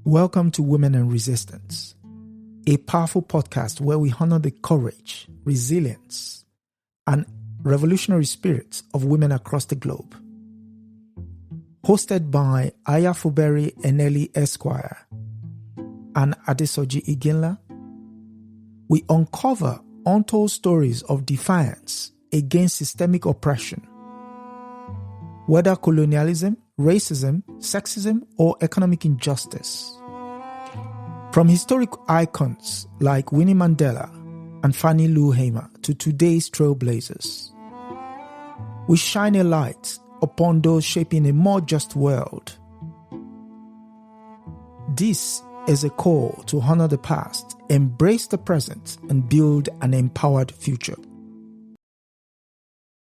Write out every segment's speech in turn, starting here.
Welcome to Women and Resistance, a powerful podcast where we honor the courage, resilience, and revolutionary spirits of women across the globe. Hosted by Aya Fubara Eneli Esq and Adesoji Iginla, we uncover untold stories of defiance against systemic oppression. Whether colonialism, racism, sexism, or economic injustice. From historic icons like Winnie Mandela and Fannie Lou Hamer to today's trailblazers, we shine a light upon those shaping a more just world. This is a call to honor the past, embrace the present, and build an empowered future.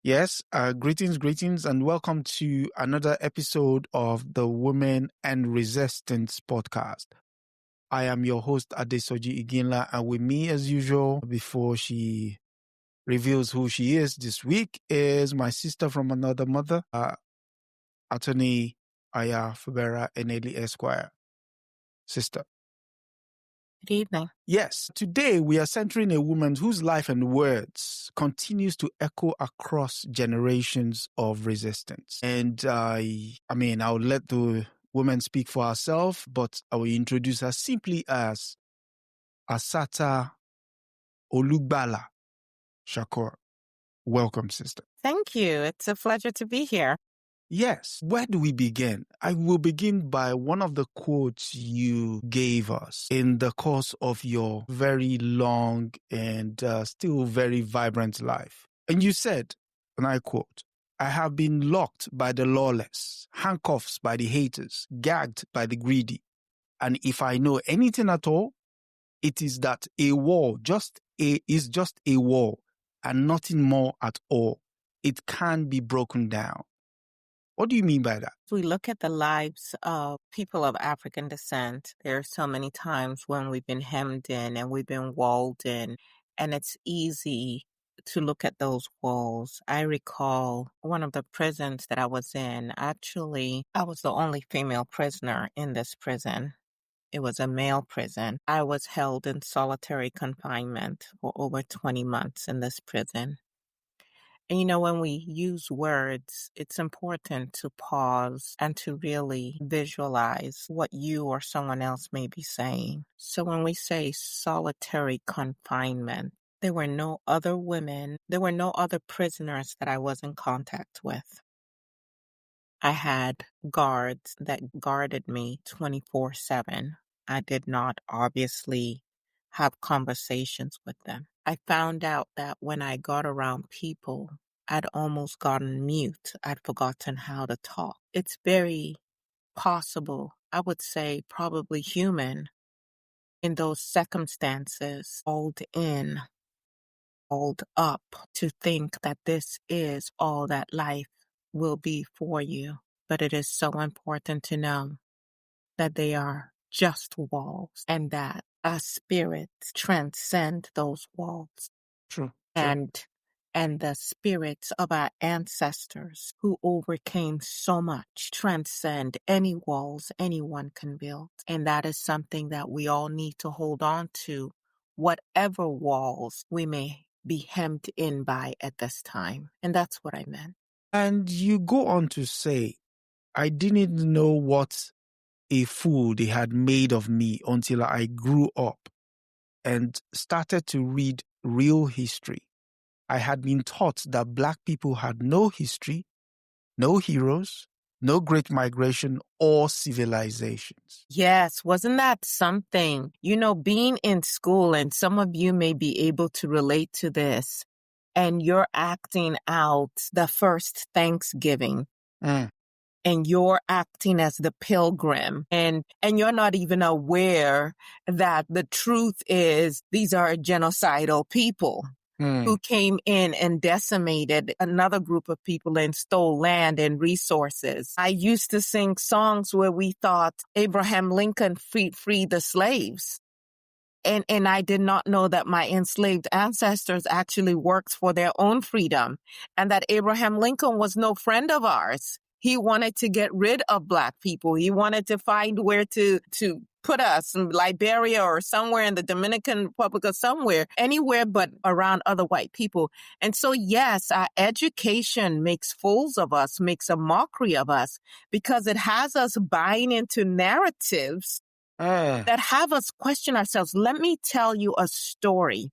Yes, greetings, and welcome to another episode of the Women and Resistance podcast. I am your host, Adesoji Iginla, and with me, as usual, before she reveals who she is this week, is my sister from another mother, attorney Aya Fubara Eneli Esq. Sister. Good evening. Yes, today we are centering a woman whose life and words continues to echo across generations of resistance. And I'll let the woman speak for herself, but I will introduce her simply as Asata Olubala Shakur. Welcome, sister. Thank you. It's a pleasure to be here. Yes. Where do we begin? I will begin by one of the quotes you gave us in the course of your very long and still very vibrant life. And you said, and I quote, "I have been locked by the lawless, handcuffs by the haters, gagged by the greedy. And if I know anything at all, it is that a wall is just a wall and nothing more at all. It can be broken down." What do you mean by that? If we look at the lives of people of African descent, there are so many times when we've been hemmed in and we've been walled in, and it's easy to look at those walls. I recall one of the prisons that I was in. Actually, I was the only female prisoner in this prison. It was a male prison. I was held in solitary confinement for over 20 months in this prison. And when we use words, it's important to pause and to really visualize what you or someone else may be saying. So when we say solitary confinement, there were no other women, there were no other prisoners that I was in contact with. I had guards that guarded me 24/7. I did not obviously have conversations with them. I found out that when I got around people, I'd almost gotten mute. I'd forgotten how to talk. It's very possible, I would say probably human, in those circumstances, hold up, to think that this is all that life will be for you. But it is so important to know that they are just walls and that our spirits transcend those walls. True. And the spirits of our ancestors who overcame so much transcend any walls anyone can build. And that is something that we all need to hold on to, whatever walls we may be hemmed in by at this time. And that's what I meant. And you go on to say, "I didn't know what a fool they had made of me until I grew up and started to read real history. I had been taught that Black people had no history, no heroes, no great migration or civilizations." Yes, wasn't that something? Being in school, and some of you may be able to relate to this, and you're acting out the first Thanksgiving. And you're acting as the pilgrim, and you're not even aware that the truth is these are genocidal people who came in and decimated another group of people and stole land and resources. I used to sing songs where we thought Abraham Lincoln freed the slaves. And I did not know that my enslaved ancestors actually worked for their own freedom, and that Abraham Lincoln was no friend of ours. He wanted to get rid of Black people. He wanted to find where to put us in Liberia or somewhere in the Dominican Republic or somewhere, anywhere but around other white people. And so, yes, our education makes fools of us, makes a mockery of us, because it has us buying into narratives that have us question ourselves. Let me tell you a story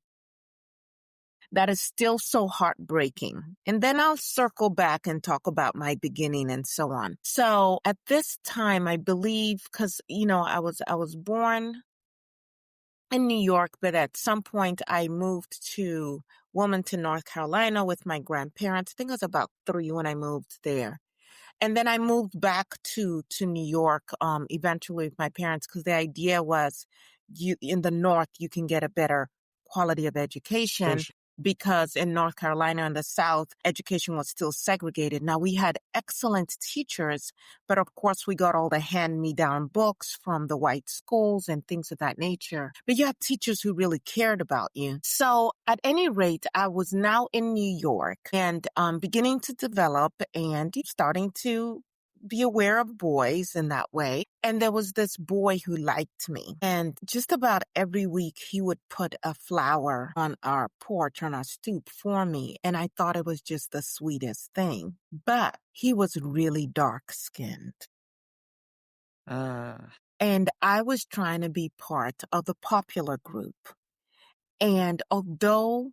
that is still so heartbreaking. And then I'll circle back and talk about my beginning and so on. So at this time, I believe, because, I was born in New York, but at some point I moved to Wilmington, North Carolina with my grandparents. I think I was about 3 when I moved there. And then I moved back to New York, eventually with my parents, because the idea was in the North, you can get a better quality of education, because in North Carolina and the South, education was still segregated. Now, we had excellent teachers, but of course, we got all the hand-me-down books from the white schools and things of that nature. But you had teachers who really cared about you. So at any rate, I was now in New York and beginning to develop and starting to be aware of boys in that way. And there was this boy who liked me. And just about every week, he would put a flower on our porch, on our stoop for me. And I thought it was just the sweetest thing. But he was really dark-skinned. And I was trying to be part of the popular group. And although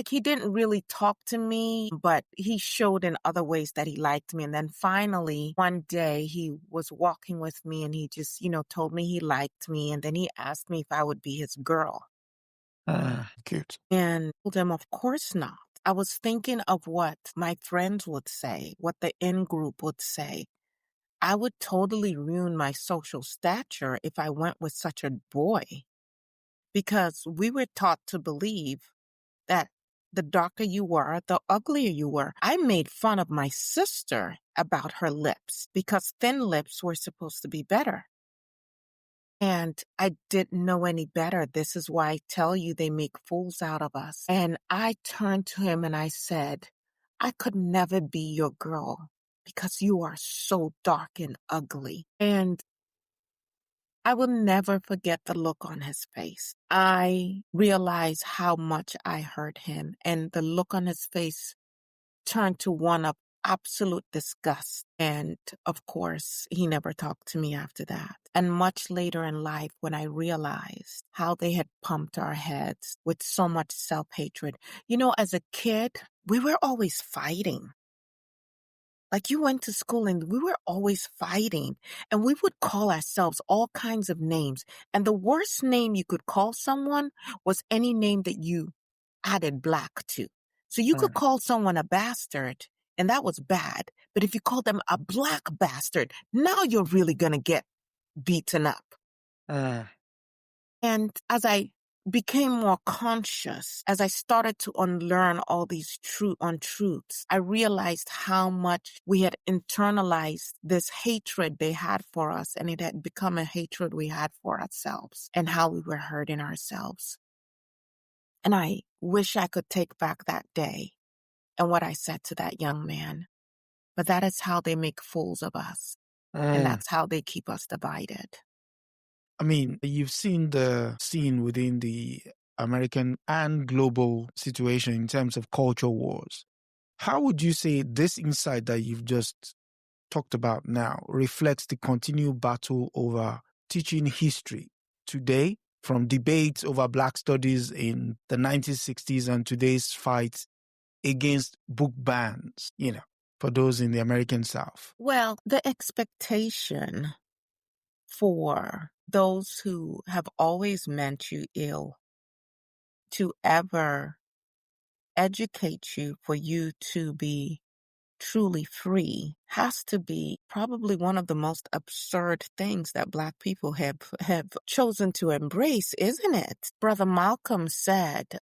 he didn't really talk to me, but he showed in other ways that he liked me. And then finally, one day he was walking with me and he just, told me he liked me. And then he asked me if I would be his girl. Cute. And I told him, of course not. I was thinking of what my friends would say, what the in-group would say. I would totally ruin my social stature if I went with such a boy, because we were taught to believe that the darker you were, the uglier you were. I made fun of my sister about her lips because thin lips were supposed to be better. And I didn't know any better. This is why I tell you they make fools out of us. And I turned to him and I said, I could never be your girl because you are so dark and ugly. And I will never forget the look on his face. I realized how much I hurt him, and the look on his face turned to one of absolute disgust. And of course, he never talked to me after that. And much later in life, when I realized how they had pumped our heads with so much self-hatred. As a kid, we were always fighting. You went to school and we were always fighting, and we would call ourselves all kinds of names. And the worst name you could call someone was any name that you added black to. So you could call someone a bastard, and that was bad. But if you called them a black bastard, now you're really going to get beaten up. And as I became more conscious, as I started to unlearn all these untruths, I realized how much we had internalized this hatred they had for us, and it had become a hatred we had for ourselves and how we were hurting ourselves. And I wish I could take back that day and what I said to that young man. But that is how they make fools of us. And that's how they keep us divided. I mean, you've seen the scene within the American and global situation in terms of culture wars. How would you say this insight that you've just talked about now reflects the continued battle over teaching history today, from debates over Black studies in the 1960s and today's fight against book bans, for those in the American South? Well, the expectation for those who have always meant you ill to ever educate you for you to be truly free has to be probably one of the most absurd things that Black people have chosen to embrace, isn't it? Brother Malcolm said,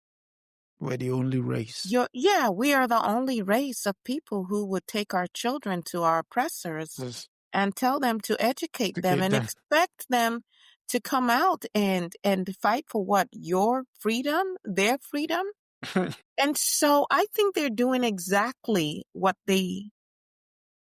we're the only race. We are the only race of people who would take our children to our oppressors and tell them to educate them and expect them to come out and fight for what? Your freedom? Their freedom? And so I think they're doing exactly what they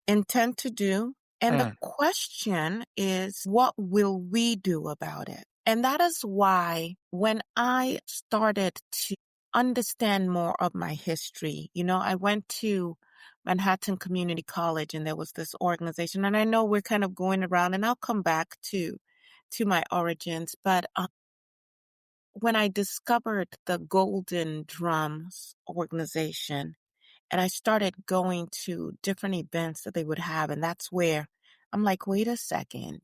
intend to do. And the Mm. question is, what will we do about it? And that is why when I started to understand more of my history, I went to Manhattan Community College and there was this organization, and I know we're kind of going around, and I'll come back to my origins, but when I discovered the Golden Drums organization, and I started going to different events that they would have, and that's where I'm like, wait a second.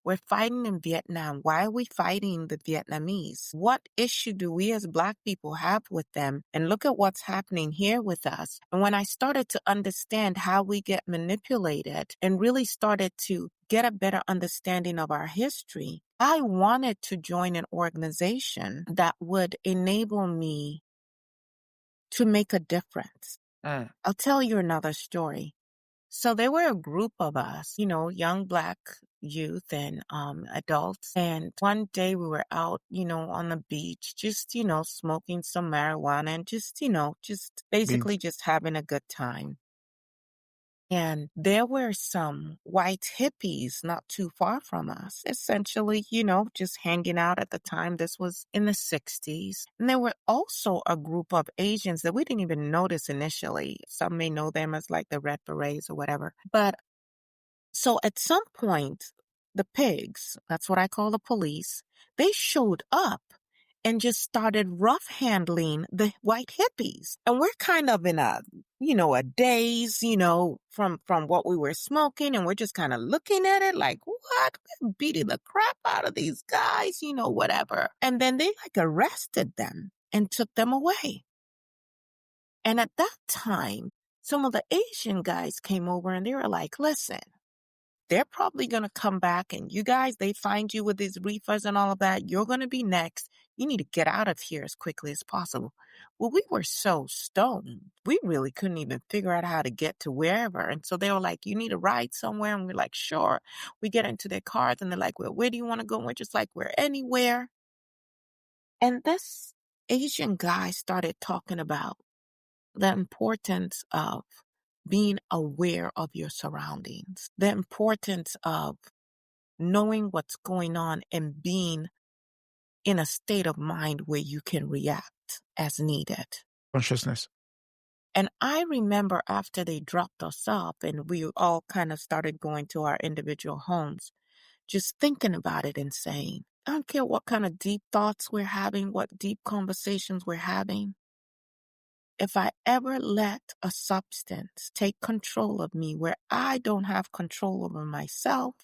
We're fighting in Vietnam. Why are we fighting the Vietnamese? What issue do we as Black people have with them? And look at what's happening here with us. And when I started to understand how we get manipulated and really started to get a better understanding of our history, I wanted to join an organization that would enable me to make a difference. Mm. I'll tell you another story. So there were a group of us, young Black youth and adults. And one day we were out, on the beach, just, smoking some marijuana and just, just Beans. basically just having a good time. And there were some white hippies not too far from us, essentially, just hanging out at the time. This was in the 60s. And there were also a group of Asians that we didn't even notice initially. Some may know them as like the Red Berets or whatever. But so at some point, the pigs, that's what I call the police, they showed up and just started rough handling the white hippies. And we're kind of in a daze, from what we were smoking. And we're just kind of looking at it like, what? We're beating the crap out of these guys, whatever. And then they like arrested them and took them away. And at that time, some of the Asian guys came over and they were like, listen, they're probably going to come back and you guys, they find you with these reefers and all of that. You're going to be next. You need to get out of here as quickly as possible. Well, we were so stoned. We really couldn't even figure out how to get to wherever. And so they were like, you need a ride somewhere? And we're like, sure. We get into their cars and they're like, well, where do you want to go? And we're just like, we're anywhere. And this Asian guy started talking about the importance of being aware of your surroundings, the importance of knowing what's going on and being in a state of mind where you can react as needed. Consciousness. And I remember after they dropped us off and we all kind of started going to our individual homes, just thinking about it and saying, I don't care what kind of deep thoughts we're having, what deep conversations we're having. If I ever let a substance take control of me where I don't have control over myself,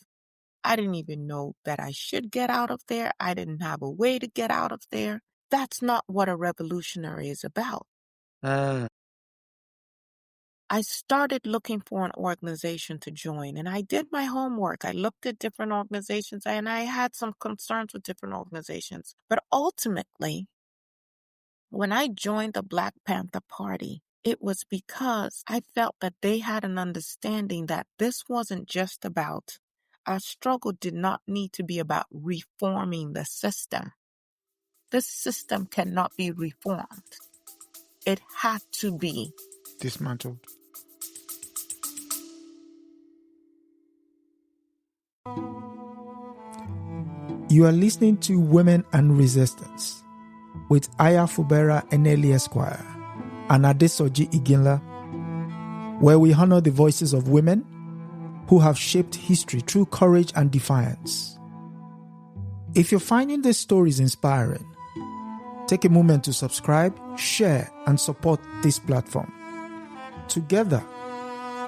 I didn't even know that I should get out of there. I didn't have a way to get out of there. That's not what a revolutionary is about. Mm. I started looking for an organization to join and I did my homework. I looked at different organizations and I had some concerns with different organizations. But ultimately, when I joined the Black Panther Party, it was because I felt that they had an understanding that this wasn't just about, our struggle did not need to be about reforming the system. This system cannot be reformed. It had to be Dismantled. You are listening to Women and Resistance with Aya Fubara Eneli Esq and Adesoji Iginla, where we honor the voices of women who have shaped history through courage and defiance. If you're finding these stories inspiring, take a moment to subscribe, share, and support this platform. Together,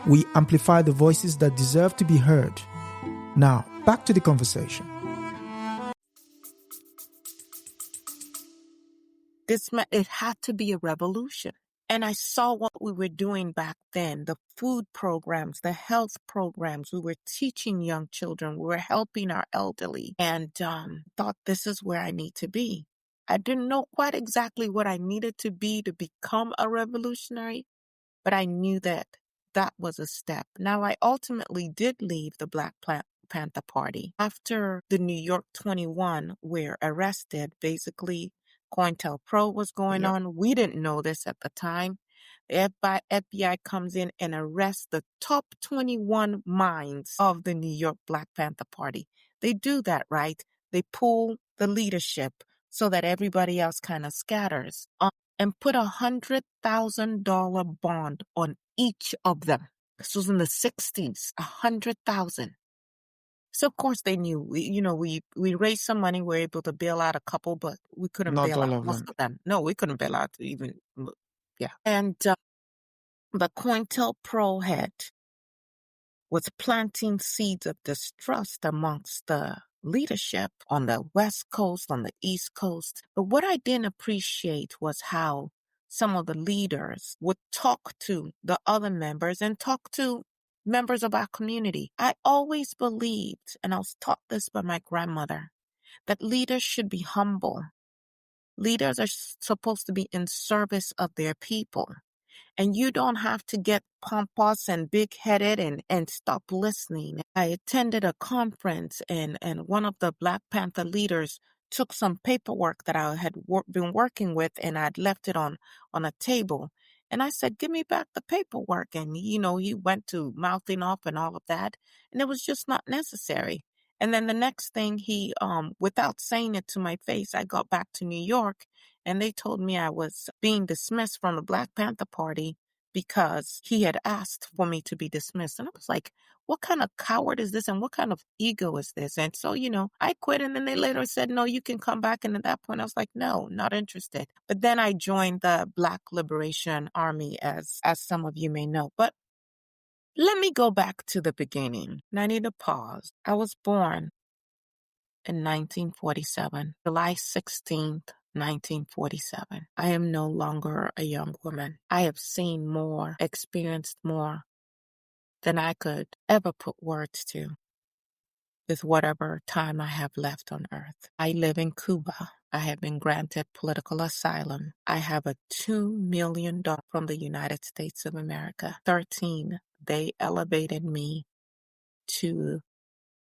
we amplify the voices that deserve to be heard. Now, back to the conversation. it had to be a revolution. And I saw what we were doing back then, the food programs, the health programs. We were teaching young children. We were helping our elderly and thought this is where I need to be. I didn't know quite exactly what I needed to be to become a revolutionary, but I knew that that was a step. Now, I ultimately did leave the Black Panther Party after the New York 21 were arrested. Basically, COINTELPRO was going on. We didn't know this at the time, FBI comes in and arrests the top 21 minds of the New York Black Panther Party. They do that, right? They pull the leadership so that everybody else kind of scatters, and put $100,000 bond on each of them. This was in the 60s, 100,000. So of course they knew. We raised some money. We were able to bail out a couple, but we couldn't Not bail all out of most them. of them. No, we couldn't bail out even. Yeah, and the COINTELPRO head was planting seeds of distrust amongst the leadership on the West Coast, on the East Coast. But what I didn't appreciate was how some of the leaders would talk to the other members and talk to members of our community. I always believed, and I was taught this by my grandmother, that leaders should be humble. Leaders are supposed to be in service of their people. And you don't have to get pompous and big-headed and stop listening. I attended a conference and one of the Black Panther leaders took some paperwork that I had been working with and I'd left it on a table. And I said, give me back the paperwork. And, he went to mouthing off and all of that. And it was just not necessary. And then the next thing without saying it to my face, I got back to New York and they told me I was being dismissed from the Black Panther Party because he had asked for me to be dismissed. And I was like, what kind of coward is this? And what kind of ego is this? And so, I quit. And then they later said, no, you can come back. And at that point, I was like, no, not interested. But then I joined the Black Liberation Army, as some of you may know. But let me go back to the beginning. And I need to pause. I was born in 1947, July 16th, 1947. I am no longer a young woman. I have seen more, experienced more than I could ever put words to with whatever time I have left on earth. I live in Cuba. I have been granted political asylum. I have a $2 million from the United States of America. 13, they elevated me to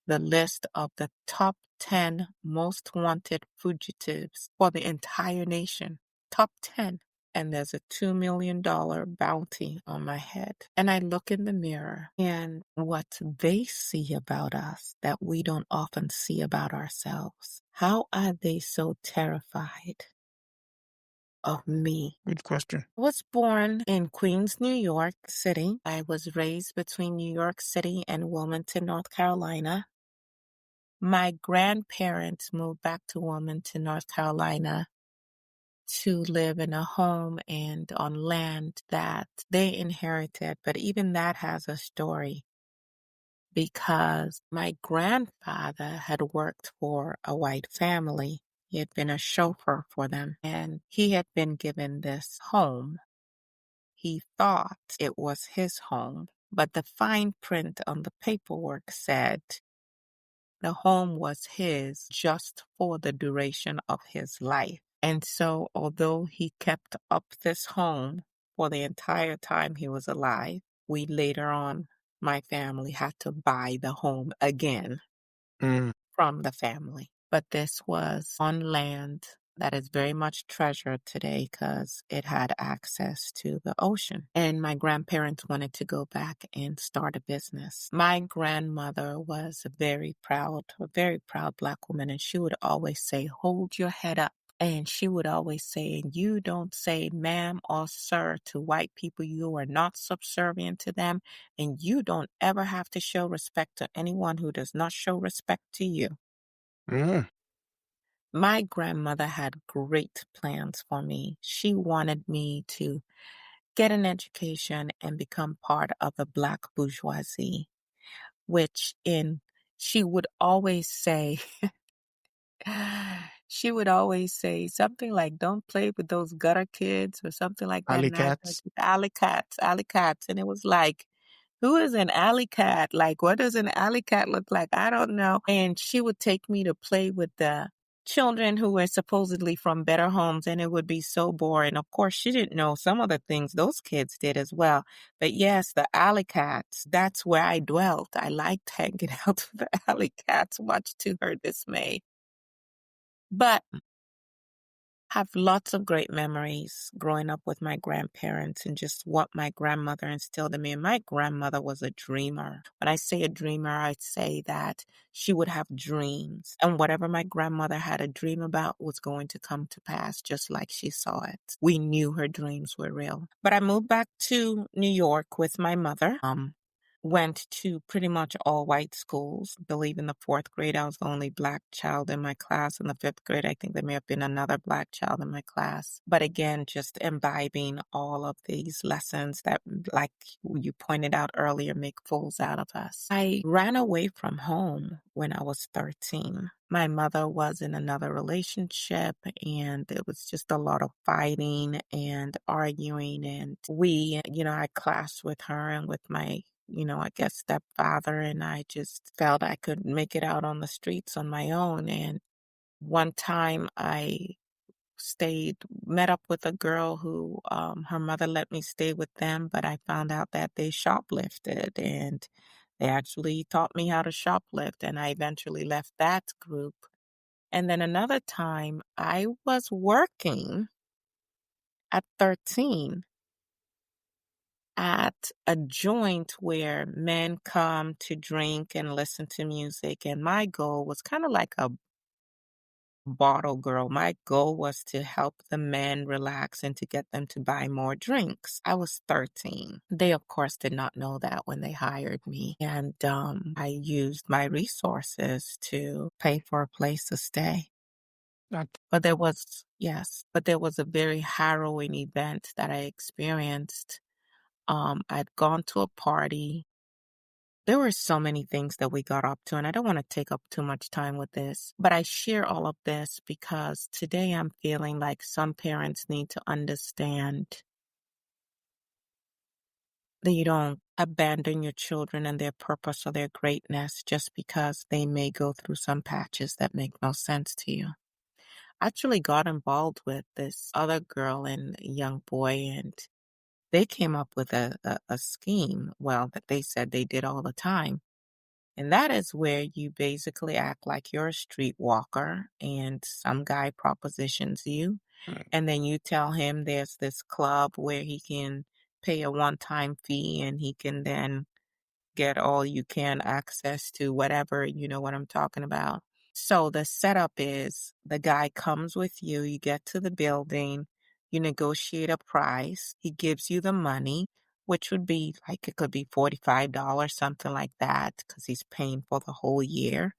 the list of the top 10 most wanted fugitives for the entire nation. Top 10. And there's a $2 million bounty on my head. And I look in the mirror and what they see about us that we don't often see about ourselves. How are they so terrified of me? Good question. I was born in Queens, New York City. I was raised between New York City and Wilmington, North Carolina. My grandparents moved back to Wilmington, North Carolina to live in a home and on land that they inherited. But even that has a story because my grandfather had worked for a white family. He had been a chauffeur for them and he had been given this home. He thought it was his home, but the fine print on the paperwork said the home was his just for the duration of his life. And so, although he kept up this home for the entire time he was alive, we later on, my family had to buy the home again from the family. But this was on land that is very much treasured today because it had access to the ocean. And my grandparents wanted to go back and start a business. My grandmother was a very proud Black woman, and she would always say, hold your head up. And she would always say, you don't say ma'am or sir to white people. You are not subservient to them. And you don't ever have to show respect to anyone who does not show respect to you. My grandmother had great plans for me. She wanted me to get an education and become part of the Black bourgeoisie, she would always say, something like, don't play with those gutter kids or something like that. Alley And I cats. alley cats. And it was like, who is an alley cat? Like, what does an alley cat look like? I don't know. And she would take me to play with the children who were supposedly from better homes, and it would be so boring. Of course, she didn't know some of the things those kids did as well. But yes, the alley cats, that's where I dwelt. I liked hanging out with the alley cats, much to her dismay. But Have lots of great memories growing up with my grandparents and just what my grandmother instilled in me. And my grandmother was a dreamer. When I say a dreamer, I'd say that she would have dreams. And whatever my grandmother had a dream about was going to come to pass just like she saw it. We knew her dreams were real. But I moved back to New York with my mother. Went to pretty much all white schools. I believe in the fourth grade, I was the only Black child in my class. In the fifth grade, I think there may have been another Black child in my class. But again, just imbibing all of these lessons that, like you pointed out earlier, make fools out of us. I ran away from home when I was 13. My mother was in another relationship, and it was just a lot of fighting and arguing. And I clashed with her and with my I guess stepfather, and I just felt I could make it out on the streets on my own. And one time I met up with a girl who, her mother let me stay with them, but I found out that they shoplifted and they actually taught me how to shoplift. And I eventually left that group. And then another time I was working at 13 at a joint where men come to drink and listen to music. And my goal was kind of like a bottle girl. My goal was to help the men relax and to get them to buy more drinks. I was 13. They, of course, did not know that when they hired me. And I used my resources to pay for a place to stay. That But there was a very harrowing event that I experienced. I'd gone to a party. There were so many things that we got up to, and I don't want to take up too much time with this, but I share all of this because today I'm feeling like some parents need to understand that you don't abandon your children and their purpose or their greatness just because they may go through some patches that make no sense to you. I actually got involved with this other girl and young boy, and they came up with a scheme, well, that they said they did all the time. And that is where you basically act like you're a streetwalker and some guy propositions you. And then you tell him there's this club where he can pay a one-time fee and he can then get all you can access to whatever, you know what I'm talking about. So the setup is the guy comes with you, you get to the building, you negotiate a price, he gives you the money, which would be like, it could be $45, something like that, because he's paying for the whole year.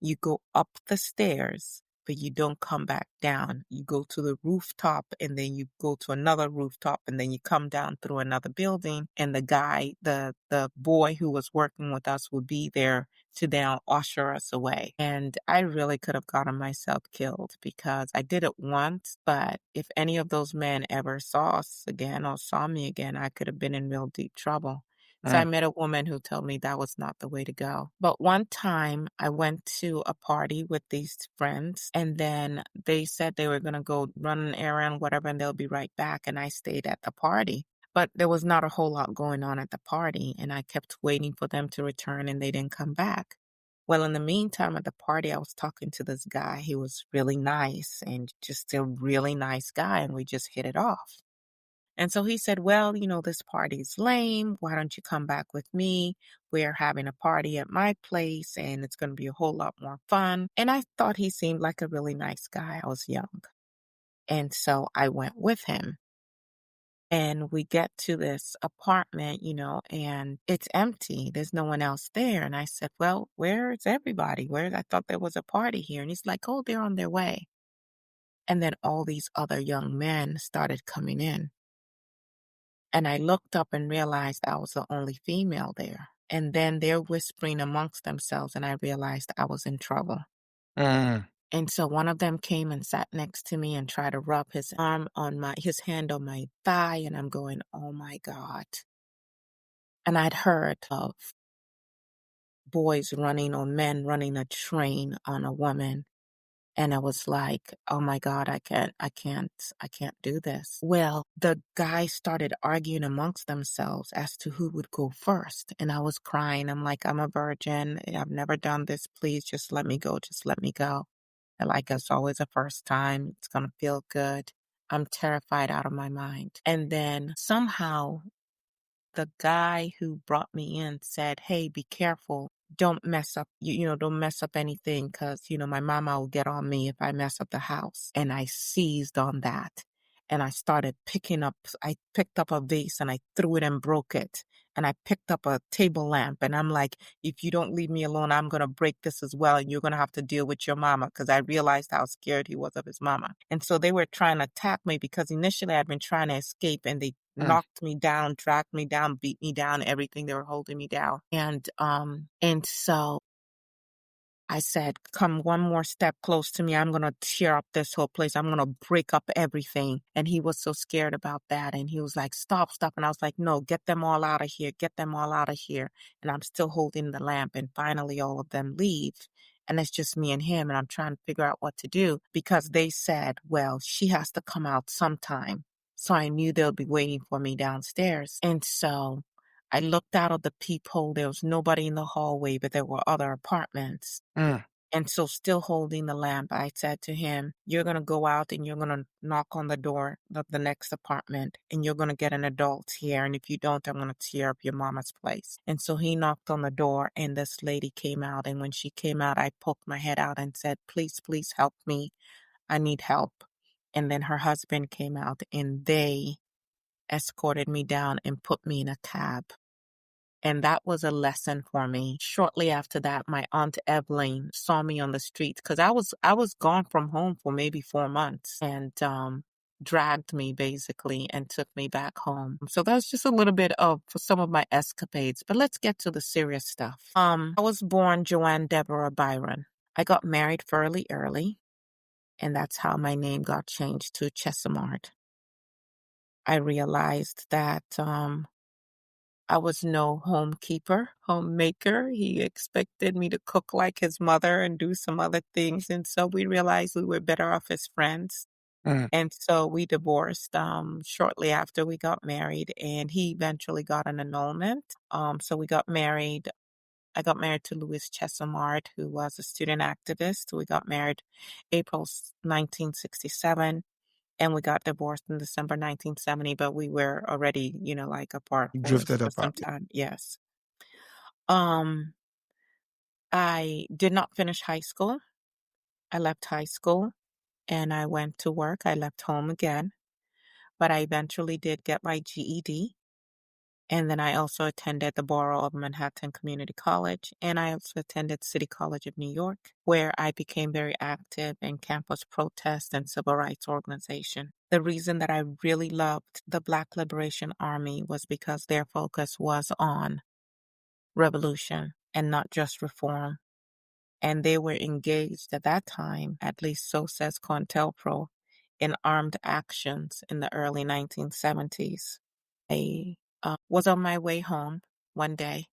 You go up the stairs, but you don't come back down. You go to the rooftop and then you go to another rooftop and then you come down through another building. And the boy who was working with us would be there to now usher us away. And I really could have gotten myself killed because I did it once, but if any of those men ever saw us again or saw me again, I could have been in real deep trouble. So I met a woman who told me that was not the way to go. But one time I went to a party with these friends and then they said they were going to go run an errand, whatever, and they'll be right back. And I stayed at the party. But there was not a whole lot going on at the party. And I kept waiting for them to return and they didn't come back. Well, in the meantime, at the party, I was talking to this guy. He was really nice and just a really nice guy. And we just hit it off. And so he said, well, this party's lame. Why don't you come back with me? We're having a party at my place and it's going to be a whole lot more fun. And I thought he seemed like a really nice guy. I was young. And so I went with him. And we get to this apartment, and it's empty. There's no one else there. And I said, well, where is everybody? I thought there was a party here. And he's like, oh, they're on their way. And then all these other young men started coming in. And I looked up and realized I was the only female there. And then they're whispering amongst themselves, and I realized I was in trouble. Mm. And so one of them came and sat next to me and tried to rub his his hand on my thigh, and I'm going, oh my God. And I'd heard of boys running or men running a train on a woman. And I was like, oh my God, I can't do this. Well, the guys started arguing amongst themselves as to who would go first. And I was crying. I'm like, I'm a virgin. I've never done this. Please just let me go. Just let me go. Like it's always a first time. It's going to feel good. I'm terrified out of my mind. And then somehow the guy who brought me in said, "Hey, be careful. Don't mess up, don't mess up anything because, my mama will get on me if I mess up the house." And I seized on that. And I picked up a vase and I threw it and broke it. And I picked up a table lamp and I'm like, if you don't leave me alone, I'm going to break this as well. And you're going to have to deal with your mama, because I realized how scared he was of his mama. And so they were trying to attack me because initially I'd been trying to escape and they knocked me down, dragged me down, beat me down, everything. They were holding me down. And so I said, come one more step close to me. I'm going to tear up this whole place. I'm going to break up everything. And he was so scared about that. And he was like, stop, stop. And I was like, no, get them all out of here. Get them all out of here. And I'm still holding the lamp. And finally, all of them leave. And it's just me and him. And I'm trying to figure out what to do because they said, well, she has to come out sometime. So I knew they'll be waiting for me downstairs. And so I looked out of the peephole. There was nobody in the hallway, but there were other apartments. And so still holding the lamp, I said to him, you're going to go out and you're going to knock on the door of the next apartment and you're going to get an adult here. And if you don't, I'm going to tear up your mama's place. And so he knocked on the door and this lady came out. And when she came out, I poked my head out and said, please, please help me. I need help. And then her husband came out and they escorted me down and put me in a cab. And that was a lesson for me. Shortly after that, my aunt Evelyn saw me on the streets because I was gone from home for maybe 4 months and dragged me basically and took me back home. So that's just a little bit of some of my escapades. But let's get to the serious stuff. I was born Joanne Deborah Byron. I got married fairly early, and that's how my name got changed to Chesamard. I realized that I was no homemaker. He expected me to cook like his mother and do some other things. And so we realized we were better off as friends. And so we divorced shortly after we got married, and he eventually got an annulment. So we got married. I got married to Louis Chesamard, who was a student activist. We got married April 1967. And we got divorced in December 1970, but we were already, like apart for Drifted some apart. time. Yes. I did not finish high school. I left high school and I went to work. I left home again, but I eventually did get my GED. And then I also attended the Borough of Manhattan Community College, and I also attended City College of New York, where I became very active in campus protest and civil rights organization. The reason that I really loved the Black Liberation Army was because their focus was on revolution and not just reform. And they were engaged at that time, at least so says COINTELPRO, in armed actions in the early 1970s. I was on my way home one day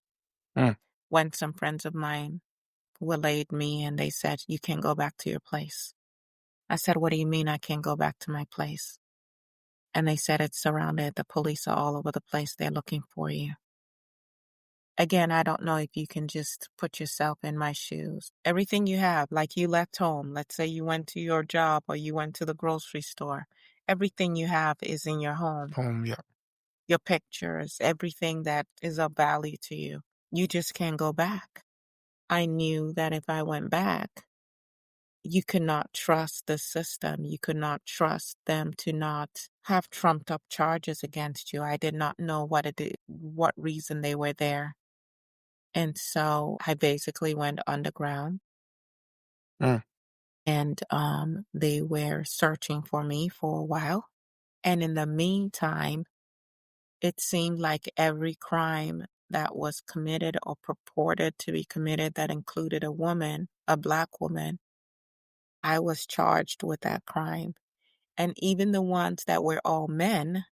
when some friends of mine waylaid me and they said, you can't go back to your place. I said, what do you mean I can't go back to my place? And they said, it's surrounded. The police are all over the place. They're looking for you. Again, I don't know if you can just put yourself in my shoes. Everything you have, like you left home. Let's say you went to your job or you went to the grocery store. Everything you have is in your home. Home, yeah. Your pictures, everything that is of value to you. You just can't go back. I knew that if I went back, you could not trust the system. You could not trust them to not have trumped up charges against you. I did not know what reason they were there. And so I basically went underground and they were searching for me for a while. And in the meantime, it seemed like every crime that was committed or purported to be committed that included a woman, a Black woman, I was charged with that crime. And even the ones that were all men,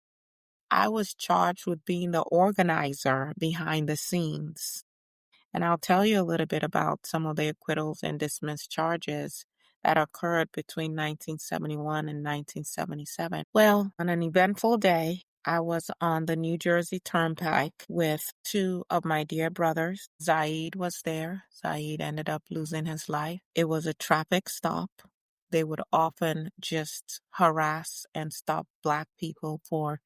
I was charged with being the organizer behind the scenes. And I'll tell you a little bit about some of the acquittals and dismissed charges that occurred between 1971 and 1977. Well, on an eventful day, I was on the New Jersey Turnpike with two of my dear brothers. Zaid was there. Zaid ended up losing his life. It was a traffic stop. they would often just harass and stop Black people for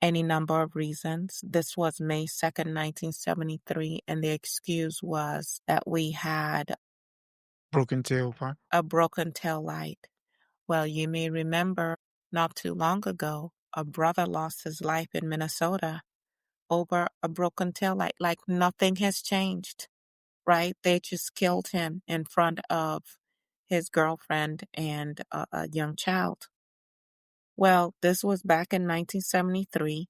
any number of reasons. This was May 2nd, 1973, and the excuse was that we had Broken tailpipe. a broken tail light. Well, you may remember not too long ago, a brother lost his life in Minnesota over a broken tail light. Like nothing has changed, right? They just killed him in front of his girlfriend and a young child. Well, this was back in 1973,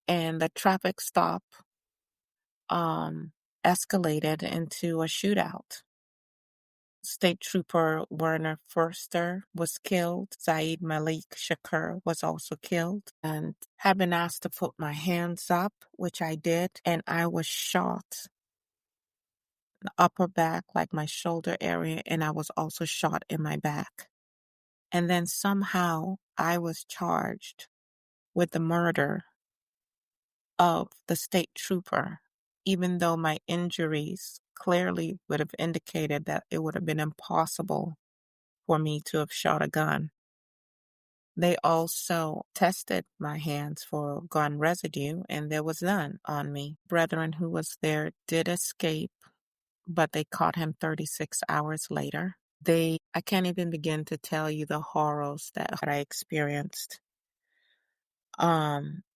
and the traffic stop escalated into a shootout. State Trooper Werner Forster was killed. Zaid Malik Shakur was also killed. And had been asked to put my hands up, which I did, and I was shot in the upper back, like my shoulder area, and I was also shot in my back. And then somehow I was charged with the murder of the state trooper, even though my injuries clearly would have indicated that it would have been impossible for me to have shot a gun. They also tested my hands for gun residue, and there was none on me. Brethren who was there did escape, but they caught him 36 hours later. I can't even begin to tell you the horrors that I experienced.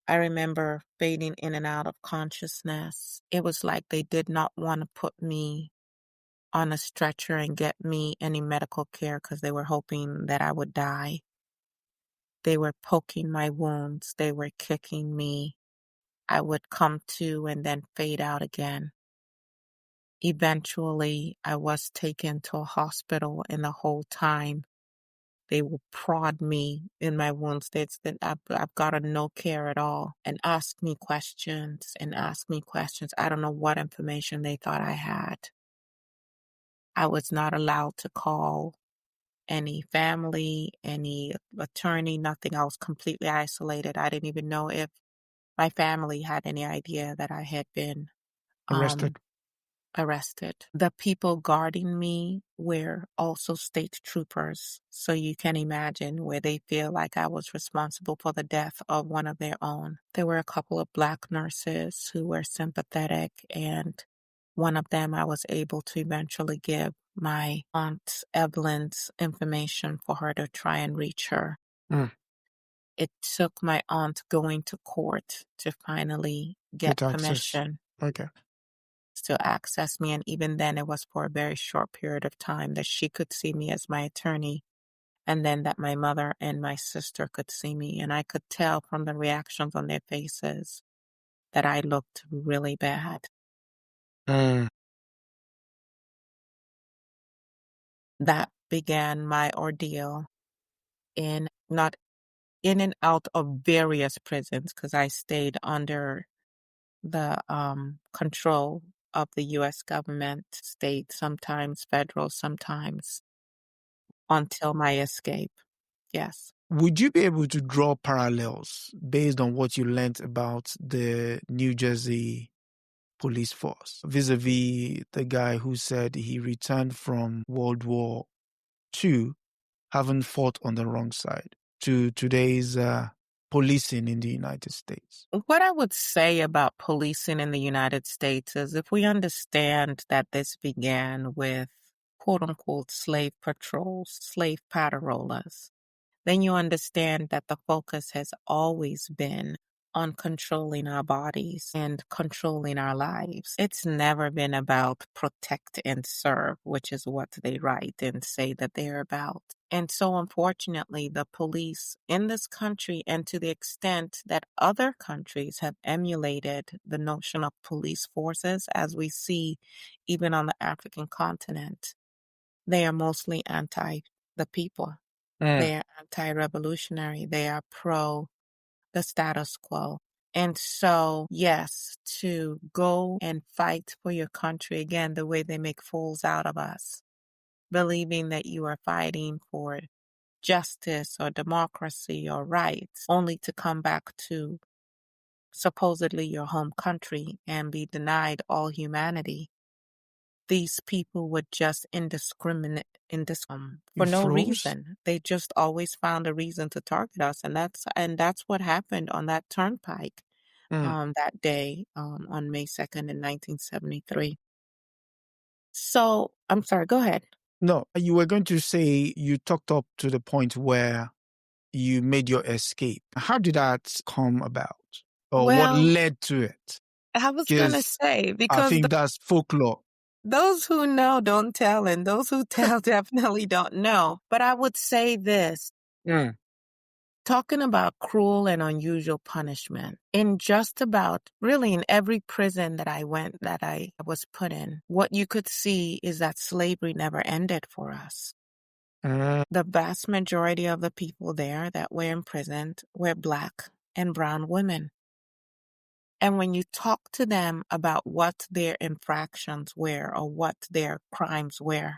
I remember fading in and out of consciousness. It was like they did not want to put me on a stretcher and get me any medical care because they were hoping that I would die. They were poking my wounds. They were kicking me. I would come to and then fade out again. Eventually, I was taken to a hospital, and the whole time they will prod me in my wounds. I've gotten no care at all and ask me questions and ask me questions. I don't know what information they thought I had. I was not allowed to call any family, any attorney, nothing. I was completely isolated. I didn't even know if my family had any idea that I had been Arrested. um, arrested. The people guarding me were also state troopers. So you can imagine where they feel like I was responsible for the death of one of their own. There were a couple of Black nurses who were sympathetic, and one of them I was able to eventually give my Aunt Evelyn's information for her to try and reach her. Mm. It took my aunt going to court to finally get permission Okay. to access me. And even then, it was for a very short period of time that she could see me as my attorney, and then that my mother and my sister could see me. And I could tell from the reactions on their faces that I looked really bad. Mm. That began my ordeal not in and out of various prisons, because I stayed under the control of the U.S. government, state, sometimes federal, sometimes, until my escape. Yes. Would you be able to draw parallels based on what you learned about the New Jersey police force vis-a-vis the guy who said he returned from World War II, having fought on the wrong side, to today's policing in the United States? What I would say about policing in the United States is, if we understand that this began with quote unquote slave patrols, slave patrollas, then you understand that the focus has always been on controlling our bodies and controlling our lives. It's never been about protect and serve, which is what they write and say that they're about. And so, unfortunately, the police in this country, and to the extent that other countries have emulated the notion of police forces, as we see even on the African continent, they are mostly anti the people. They are anti-revolutionary. They are pro the status quo. And so, yes, to go and fight for your country, again, the way they make fools out of us, believing that you are fighting for justice or democracy or rights, only to come back to supposedly your home country and be denied all humanity. these people would just indiscriminate You for no froze? reason. They just always found a reason to target us, and that's what happened on that turnpike that day on May 2nd in 1973. So I'm sorry. Go ahead. No, you were going to say you talked up to the point where you made your escape. How did that come about? Or what Well, led to it? I was gonna Because say I because think that's folklore. those who know don't tell, and those who tell definitely don't know. But I would say this. Talking about cruel and unusual punishment, in just about really in every prison that I was put in, what you could see is that slavery never ended for us. The vast majority of the people there that were imprisoned were Black and brown women. And when you talk to them about what their infractions were or what their crimes were,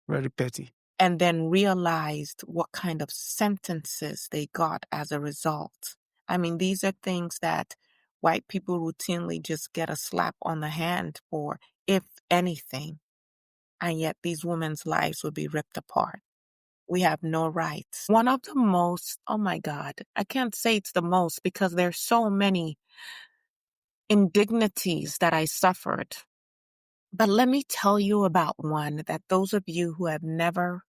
Very petty. and then realized what kind of sentences they got as a result. I mean, these are things that white people routinely just get a slap on the hand for, if anything. And yet these women's lives would be ripped apart. We have no rights. One of the most, oh my God, I can't say it's the most because there's so many indignities that I suffered. But let me tell you about one that those of you who have never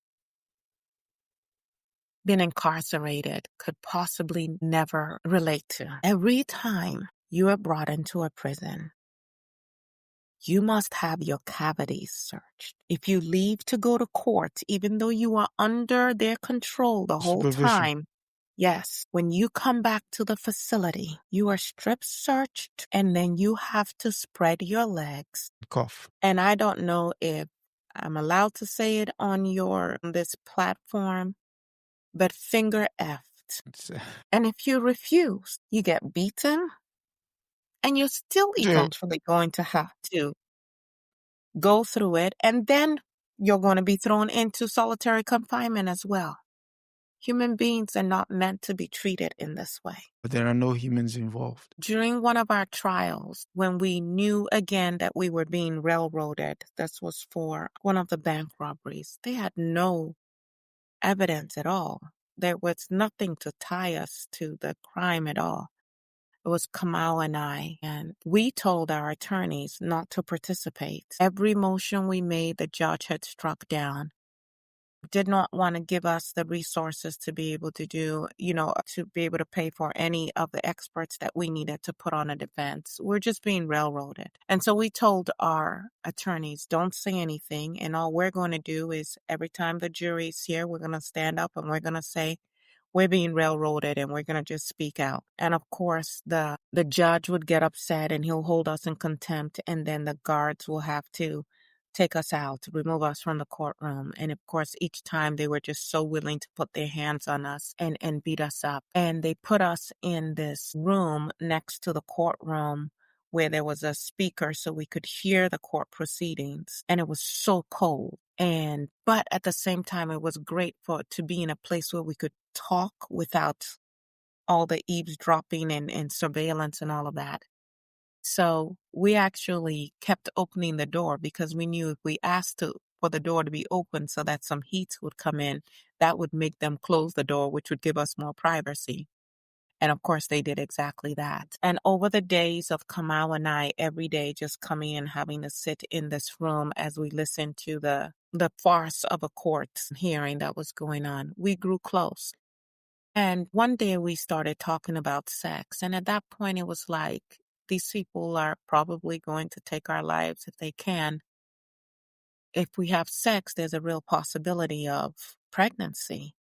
been incarcerated could possibly never relate to. Every time you are brought into a prison, you must have your cavities searched. If you leave to go to court, even though you are under their control the whole Supervision. time, yes, when you come back to the facility, you are strip searched and then you have to spread your legs. Cough. And I don't know if I'm allowed to say it on this platform, but finger effed. And if you refuse, you get beaten and you're still Jailed. eventually going to have to go through it. And then you're going to be thrown into solitary confinement as well. Human beings are not meant to be treated in this way. But there are no humans involved. During one of our trials, when we knew again that we were being railroaded, this was for one of the bank robberies, they had no evidence at all. There was nothing to tie us to the crime at all. It was Kamau and I, and we told our attorneys not to participate. Every motion we made, the judge had struck down. Did not want to give us the resources to be able to to be able to pay for any of the experts that we needed to put on a defense. We're just being railroaded. And so we told our attorneys, don't say anything. And all we're going to do is every time the jury's here, we're going to stand up and we're going to say, we're being railroaded and we're going to just speak out. And of course, the judge would get upset and he'll hold us in contempt. And then the guards will have to take us out, remove us from the courtroom. And of course, each time they were just so willing to put their hands on us and beat us up. And they put us in this room next to the courtroom where there was a speaker so we could hear the court proceedings. And it was so cold. But at the same time, it was great to be in a place where we could talk without all the eavesdropping and surveillance and all of that. So we actually kept opening the door because we knew if we asked for the door to be open so that some heat would come in, that would make them close the door, which would give us more privacy. And of course, they did exactly that. And over the days of Kamau and I, every day just coming and having to sit in this room as we listened to the farce of a court hearing that was going on, we grew close. And one day we started talking about sex. And at that point, it was like, these people are probably going to take our lives if they can. If we have sex, there's a real possibility of pregnancy.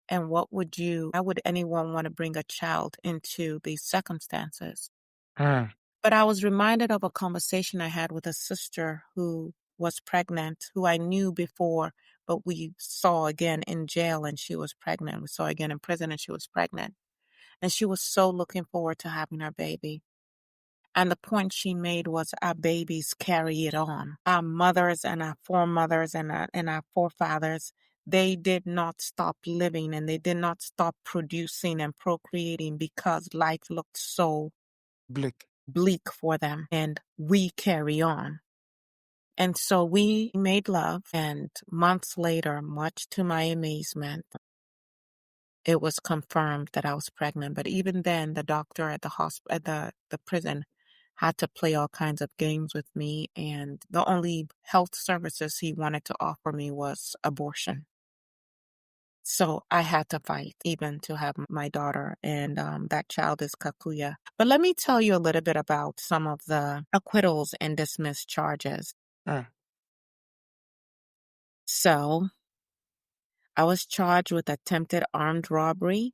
And why would anyone want to bring a child into these circumstances? But I was reminded of a conversation I had with a sister who was pregnant, who I knew before, but we saw again in jail and she was pregnant. We saw again in prison and she was pregnant. And she was so looking forward to having our baby. And the point she made was our babies carry it on. Our mothers and our foremothers and our forefathers, they did not stop living and they did not stop producing and procreating because life looked so bleak for them. And we carry on. And so we made love, and months later, much to my amazement, it was confirmed that I was pregnant. But even then, the doctor at the hospital, at the prison, had to play all kinds of games with me, and the only health services he wanted to offer me was abortion. So I had to fight even to have my daughter, and that child is Kakuya. But let me tell you a little bit about some of the acquittals and dismissed charges. So I was charged with attempted armed robbery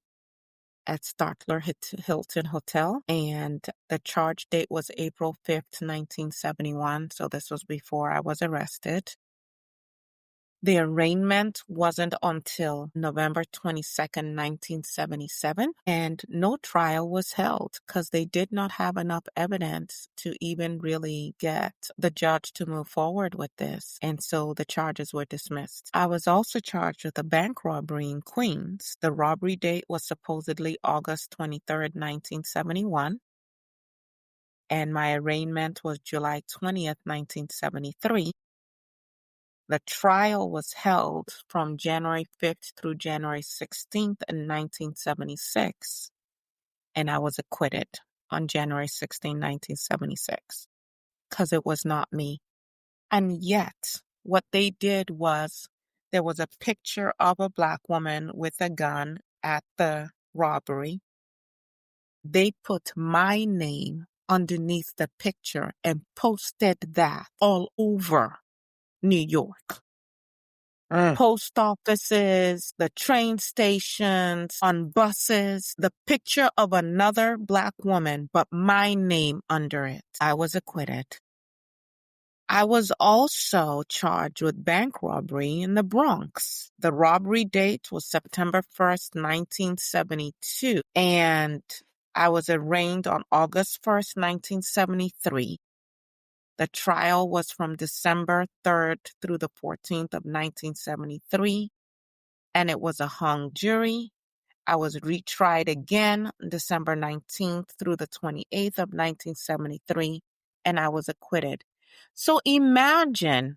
at Startler Hilton Hotel, and the charge date was April 5th, 1971. So this was before I was arrested. The arraignment wasn't until November 22nd, 1977, and no trial was held because they did not have enough evidence to even really get the judge to move forward with this, and so the charges were dismissed. I was also charged with a bank robbery in Queens. The robbery date was supposedly August 23rd, 1971, and my arraignment was July 20th, 1973. The trial was held from January 5th through January 16th in 1976, and I was acquitted on January 16, 1976, because it was not me. And yet, what they did was there was a picture of a Black woman with a gun at the robbery. They put my name underneath the picture and posted that all over New York. Post offices, the train stations, on buses, the picture of another Black woman, but my name under it. I was acquitted. I was also charged with bank robbery in the Bronx. The robbery date was September 1st, 1972, and I was arraigned on August 1st, 1973. The trial was from December 3rd through the 14th of 1973, and it was a hung jury. I was retried again December 19th through the 28th of 1973, and I was acquitted. So imagine,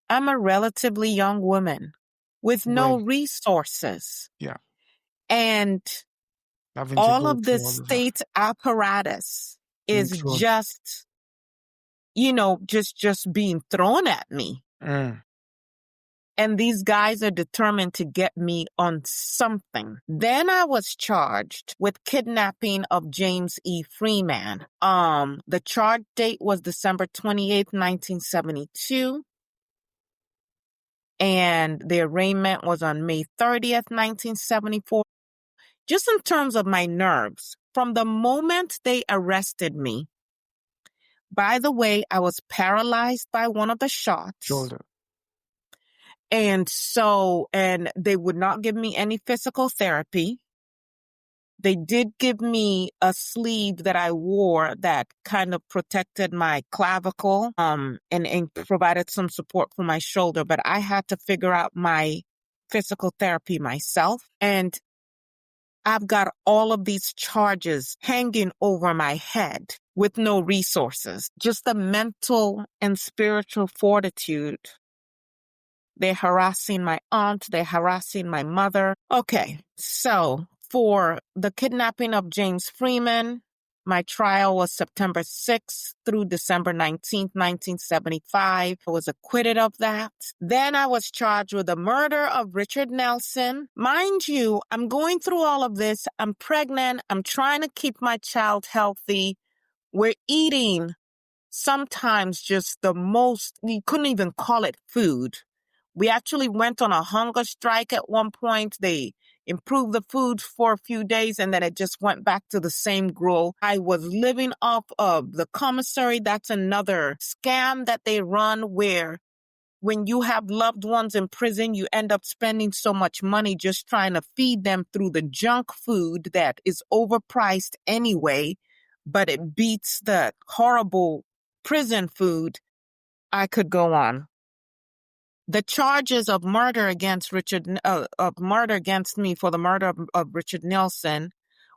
I'm a relatively young woman with no resources. Yeah. And Having to all go of through the all of that. state apparatus Being is thrown. just, just being thrown at me. And these guys are determined to get me on something. Then I was charged with kidnapping of James E. Freeman. The charge date was December 28th, 1972. And the arraignment was on May 30th, 1974. Just in terms of my nerves, from the moment they arrested me, by the way, I was paralyzed by one of the shots. Shoulder. And they would not give me any physical therapy. They did give me a sleeve that I wore that kind of protected my clavicle, and provided some support for my shoulder, but I had to figure out my physical therapy myself. And I've got all of these charges hanging over my head with no resources, just the mental and spiritual fortitude. They're harassing my aunt. They're harassing my mother. Okay, so for the kidnapping of James Freeman, my trial was September 6th through December 19th, 1975. I was acquitted of that. Then I was charged with the murder of Richard Nelson. Mind you, I'm going through all of this. I'm pregnant. I'm trying to keep my child healthy. We're eating sometimes just the most, you couldn't even call it food. We actually went on a hunger strike at one point. They improved the food for a few days, and then it just went back to the same gruel. I was living off of the commissary. That's another scam that they run, where when you have loved ones in prison, you end up spending so much money just trying to feed them through the junk food that is overpriced anyway, but it beats the horrible prison food. I could go on. The charges of murder against me for the murder of Richard Nelson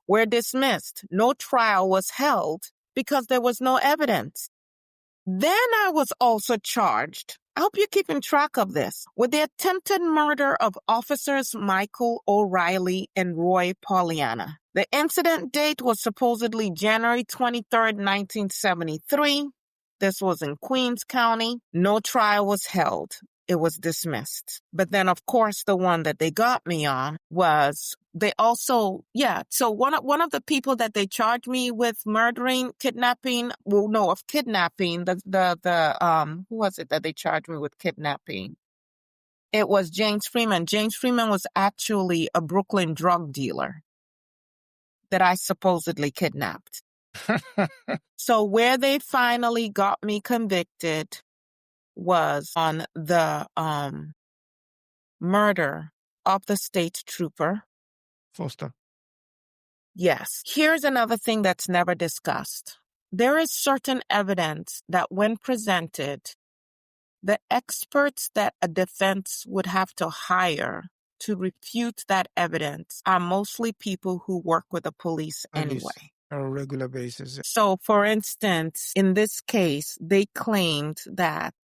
were dismissed. No trial was held because there was no evidence. Then I was also charged, I hope you're keeping track of this, with the attempted murder of officers Michael O'Reilly and Roy Pauliana. The incident date was supposedly January 23rd, 1973. This was in Queens County. No trial was held. It was dismissed. But then, of course, the one that they got me on was they also, so one of the people that they charged me with murdering, kidnapping, who was it that they charged me with kidnapping? It was James Freeman. James Freeman was actually a Brooklyn drug dealer that I supposedly kidnapped. So where they finally got me convicted was on the murder of the state trooper. Foster. Yes. Here's another thing that's never discussed. There is certain evidence that when presented, the experts that a defense would have to hire to refute that evidence are mostly people who work with the police anyway. On a regular basis. So, for instance, in this case, they claimed that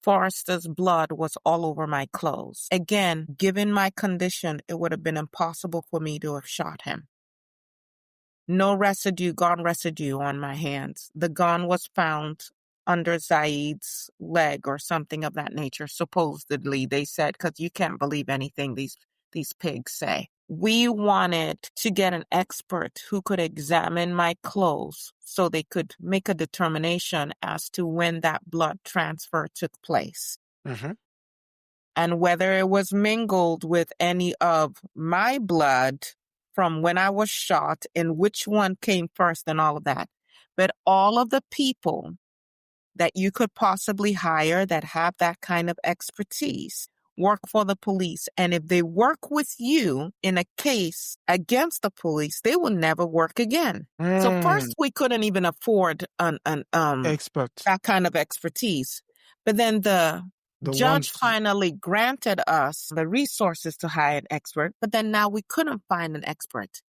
Forrester's blood was all over my clothes. Again, given my condition, it would have been impossible for me to have shot him. No gun residue on my hands. The gun was found under Zaid's leg or something of that nature, supposedly, they said, because you can't believe anything these pigs say. We wanted to get an expert who could examine my clothes so they could make a determination as to when that blood transfer took place. Mm-hmm. And whether it was mingled with any of my blood from when I was shot and which one came first and all of that. But all of the people that you could possibly hire that have that kind of expertise work for the police. And if they work with you in a case against the police, they will never work again. So first, we couldn't even afford an expert, that kind of expertise. But then the judge finally granted us the resources to hire an expert, but then now we couldn't find an expert.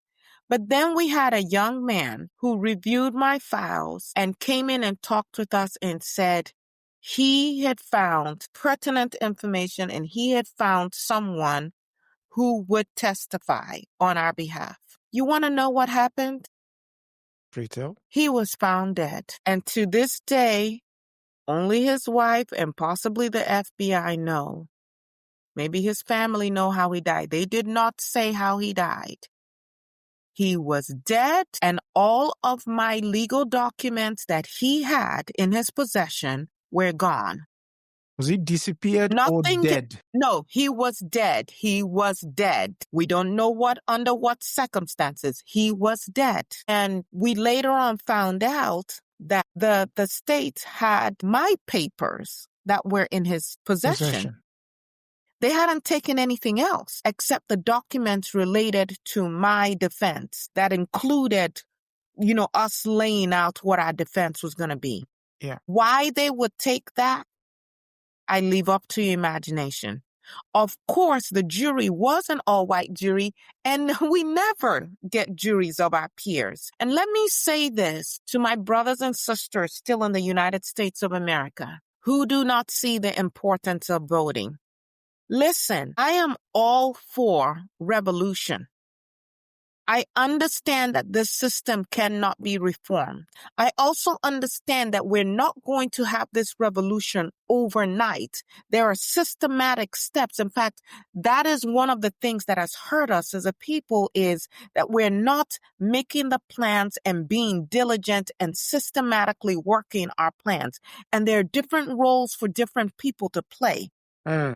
But then we had a young man who reviewed my files and came in and talked with us and said he had found pertinent information and he had found someone who would testify on our behalf. You want to know what happened? Retail. He was found dead. And to this day, only his wife and possibly the FBI know. Maybe his family know how he died. They did not say how he died. He was dead, and all of my legal documents that he had in his possession were gone. Was he disappeared or dead? No, he was dead. He was dead. We don't know under what circumstances. He was dead. And we later on found out that the state had my papers that were in his possession. They hadn't taken anything else except the documents related to my defense that included, us laying out what our defense was going to be. Yeah. Why they would take that, I leave up to your imagination. Of course, the jury was an all-white jury, and we never get juries of our peers. And let me say this to my brothers and sisters still in the United States of America who do not see the importance of voting. Listen, I am all for revolution. I understand that this system cannot be reformed. I also understand that we're not going to have this revolution overnight. There are systematic steps. In fact, that is one of the things that has hurt us as a people is that we're not making the plans and being diligent and systematically working our plans. And there are different roles for different people to play.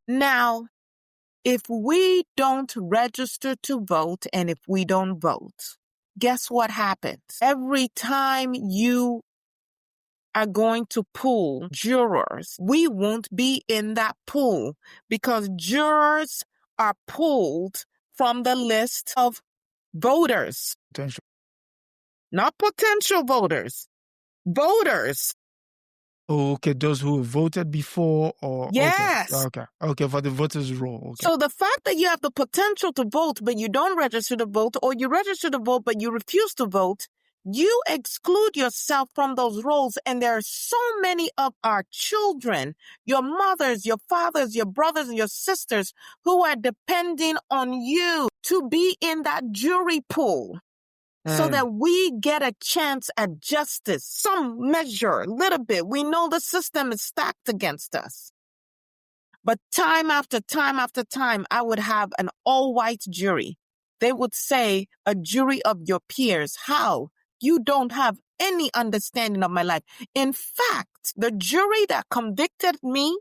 Now, if we don't register to vote and if we don't vote, guess what happens? Every time you are going to pool jurors, we won't be in that pool because jurors are pulled from the list of voters. Not potential voters, voters. Oh, okay, those who voted before or... Yes. Okay, for the voters' roll. Okay. So the fact that you have the potential to vote, but you don't register to vote, or you register to vote, but you refuse to vote, You exclude yourself from those roles, and there are so many of our children, your mothers, your fathers, your brothers, and your sisters who are depending on you to be in that jury pool so that we get a chance at justice, some measure, a little bit. We know the system is stacked against us. But time after time after time, I would have an all-white jury. They would say, a jury of your peers. How? You don't have any understanding of my life. In fact, the jury that convicted me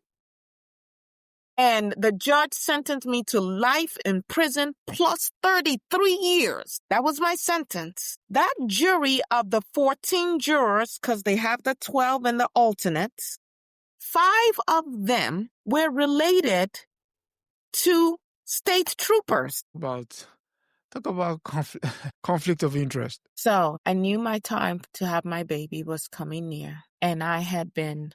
and the judge sentenced me to life in prison plus 33 years. That was my sentence. That jury of the 14 jurors, because they have the 12 and the alternates, 5 of them were related to state troopers. Talk about conflict of interest. So I knew my time to have my baby was coming near, and I had been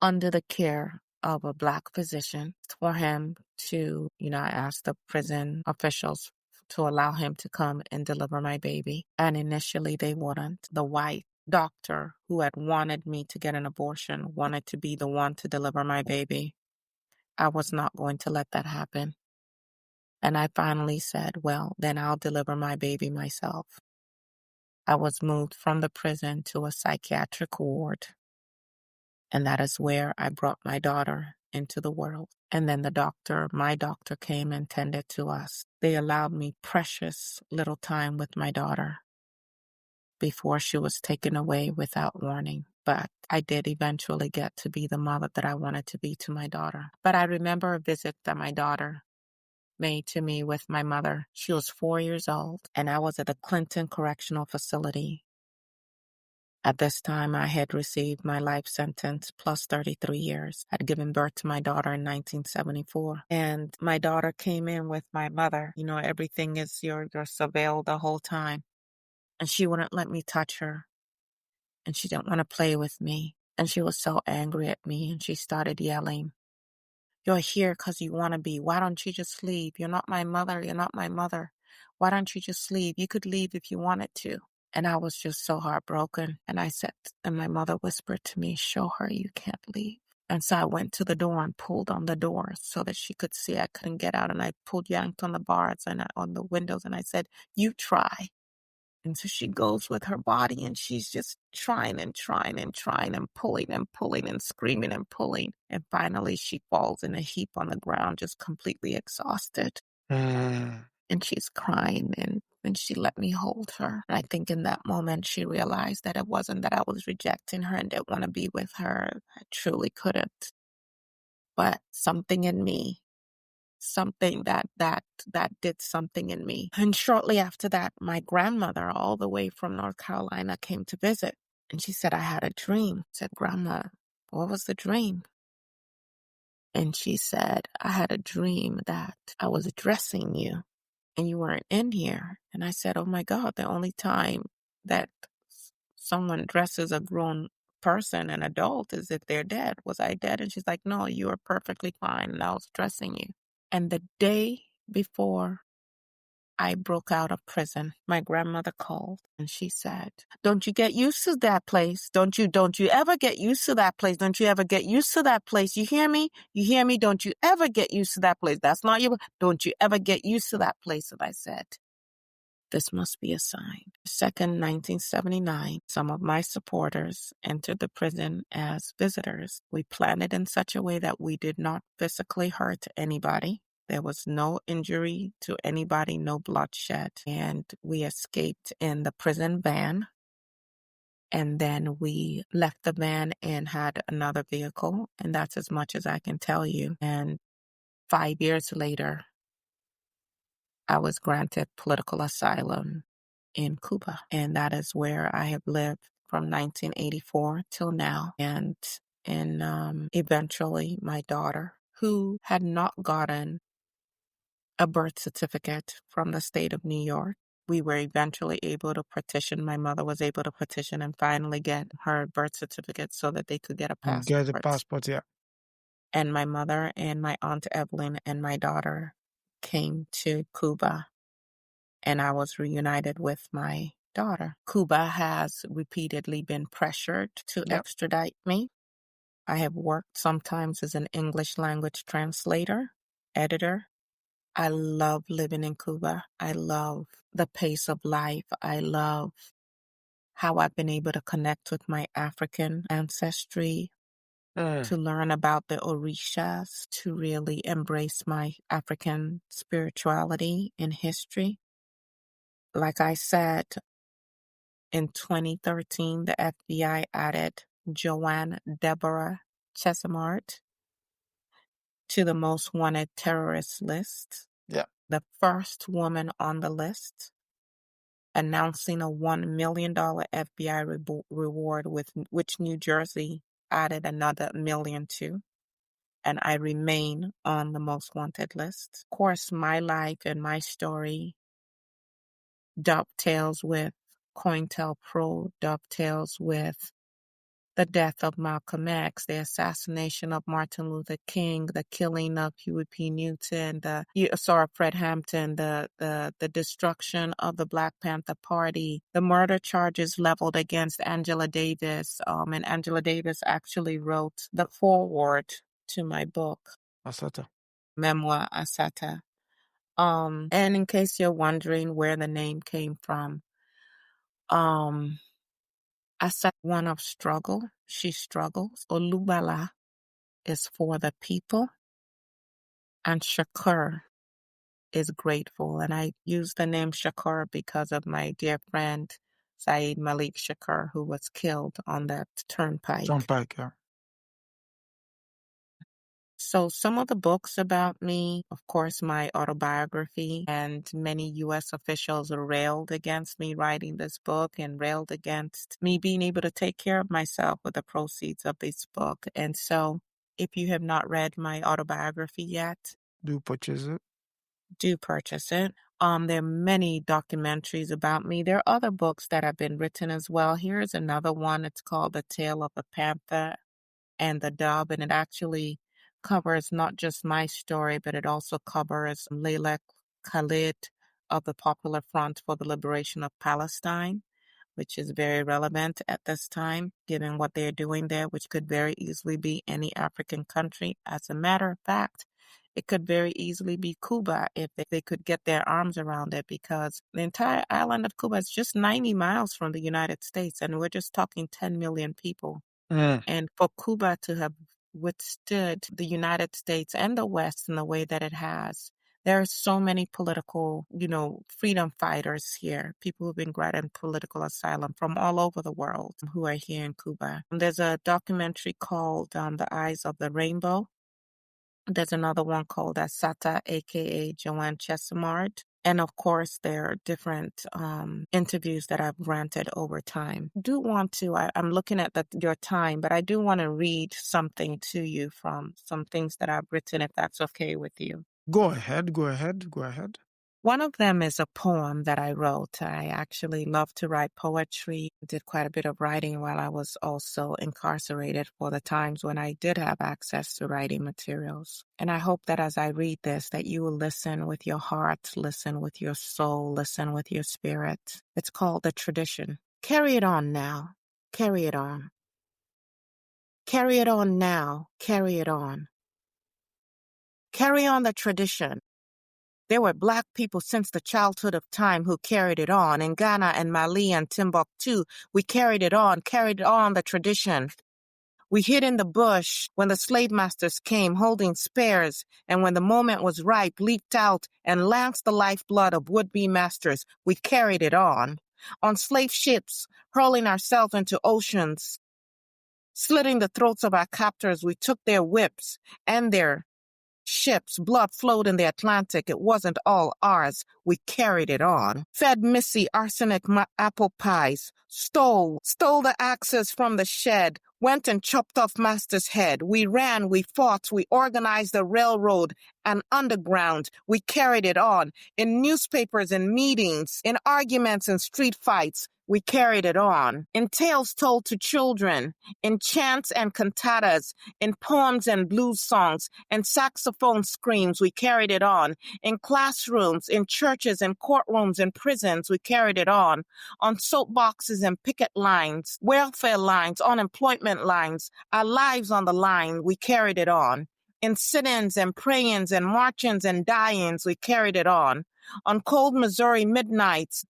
under the care of a Black physician for him to, I asked the prison officials to allow him to come and deliver my baby. And initially they wouldn't. The white doctor who had wanted me to get an abortion wanted to be the one to deliver my baby. I was not going to let that happen. And I finally said, well, then I'll deliver my baby myself. I was moved from the prison to a psychiatric ward. And that is where I brought my daughter into the world. And then my doctor came and tended to us. They allowed me precious little time with my daughter before she was taken away without warning. But I did eventually get to be the mother that I wanted to be to my daughter. But I remember a visit that my daughter made to me with my mother. She was 4 years old, and I was at the Clinton Correctional Facility. At this time, I had received my life sentence plus 33 years. I'd given birth to my daughter in 1974. And my daughter came in with my mother. Everything is you're surveilled the whole time. And she wouldn't let me touch her. And she didn't want to play with me. And she was so angry at me, and she started yelling, "You're here because you want to be. Why don't you just leave? You're not my mother. You're not my mother. Why don't you just leave? You could leave if you wanted to." And I was just so heartbroken. And and my mother whispered to me, "Show her you can't leave." And so I went to the door and pulled on the door so that she could see I couldn't get out. And I yanked on the bars and on the windows. And I said, "You try." And so she goes with her body, and she's just trying and trying and trying and pulling and screaming and pulling. And finally she falls in a heap on the ground, just completely exhausted. And she's crying, and she let me hold her. And I think in that moment she realized that it wasn't that I was rejecting her and didn't want to be with her. I truly couldn't. But something in me, something that did something in me. And shortly after that, my grandmother, all the way from North Carolina, came to visit. And she said, "I had a dream." I said, "Grandma, what was the dream?" And she said, "I had a dream that I was dressing you and you weren't in here." And I said, "Oh my God, the only time that someone dresses a grown person, an adult, is if they're dead. Was I dead?" And she's like, "No, you were perfectly fine, and I was dressing you." And the day before I broke out of prison, my grandmother called and she said, "Don't you get used to that place. Don't you ever get used to that place. Don't you ever get used to that place. You hear me? You hear me? Don't you ever get used to that place. That's not your, don't you ever get used to that place." And I said, this must be a sign. 2nd, 1979, some of my supporters entered the prison as visitors. We planned it in such a way that we did not physically hurt anybody. There was no injury to anybody, no bloodshed. And we escaped in the prison van. And then we left the van and had another vehicle. And that's as much as I can tell you. And 5 years later, I was granted political asylum in Cuba. And that is where I have lived from 1984 till now. And eventually my daughter, who had not gotten a birth certificate from the state of New York, we were eventually able to petition. My mother was able to petition and finally get her birth certificate so that they could get a passport. Get a passport, yeah. And my mother and my Aunt Evelyn and my daughter came to Cuba. And I was reunited with my daughter. Cuba has repeatedly been pressured to extradite me. I have worked sometimes as an English language translator, editor. I love living in Cuba. I love the pace of life. I love how I've been able to connect with my African ancestry, to learn about the Orishas, to really embrace my African spirituality and history. Like I said, in 2013, the FBI added Joanne Deborah Chesimard to the most wanted terrorist list. Yeah. The first woman on the list, announcing a $1 million FBI reward, with which New Jersey added another $1 million to. And I remain on the most wanted list. Of course, my life and my story dovetails with COINTELPRO, dovetails with the death of Malcolm X, the assassination of Martin Luther King, the killing of Huey P. Newton, Fred Hampton, the destruction of the Black Panther Party, the murder charges leveled against Angela Davis. And Angela Davis actually wrote the foreword to my book, Asata. memoir, Assata. And in case you're wondering where the name came from, Asata, one of struggle. She struggles. Olubala is for the people, and Shakur is grateful. And I use the name Shakur because of my dear friend Saeed Malik Shakur, who was killed on that turnpike. Yeah. So some of the books about me, of course, my autobiography, and many U.S. officials railed against me writing this book and railed against me being able to take care of myself with the proceeds of this book. And so if you have not read my autobiography yet, do purchase it. Do purchase it. There are many documentaries about me. There are other books that have been written as well. Here's another one. It's called The Tale of the Panther and the Dove, and it actually covers not just my story, but it also covers Laila Khalid of the Popular Front for the Liberation of Palestine, which is very relevant at this time, given what they're doing there, which could very easily be any African country. As a matter of fact, it could very easily be Cuba if they could get their arms around it, because the entire island of Cuba is just 90 miles from the United States, and we're just talking 10 million people. And for Cuba to have withstood the United States and the West in the way that it has, there are so many political, freedom fighters here, people who've been granted political asylum from all over the world who are here in Cuba. And there's a documentary called The Eyes of the Rainbow. There's another one called Asata, aka Joanne Chesimard. And of course, there are different interviews that I've granted over time. I'm looking at your time, but I do want to read something to you from some things that I've written, if that's okay with you. Go ahead. One of them is a poem that I wrote. I actually love to write poetry. Did quite a bit of writing while I was also incarcerated for the times when I did have access to writing materials. And I hope that as I read this, that you will listen with your heart, listen with your soul, listen with your spirit. It's called The Tradition. Carry it on now. Carry it on. Carry it on now. Carry it on. Carry on the tradition. There were Black people since the childhood of time who carried it on. In Ghana and Mali and Timbuktu, we carried on the tradition. We hid in the bush when the slave masters came holding spears, and when the moment was ripe, leaped out and lanced the lifeblood of would-be masters. We carried it on slave ships, hurling ourselves into oceans. Slitting the throats of our captors, we took their whips and their ships. Blood flowed in the Atlantic. It wasn't all ours. We carried it on. Fed Missy arsenic apple pies. Stole the axes from the shed. Went and chopped off master's head. We ran, we fought, we organized the railroad and underground. We carried it on. In newspapers and meetings, in arguments and street fights. we carried it on. In tales told to children, in chants and cantatas, in poems and blues songs, and saxophone screams, we carried it on. In classrooms, in churches, in courtrooms, in prisons, we carried it on. On soapboxes and picket lines, welfare lines, unemployment lines, our lives on the line, we carried it on. In sit-ins and pray-ins and march-ins and die-ins, we carried it on. On cold Missouri midnights,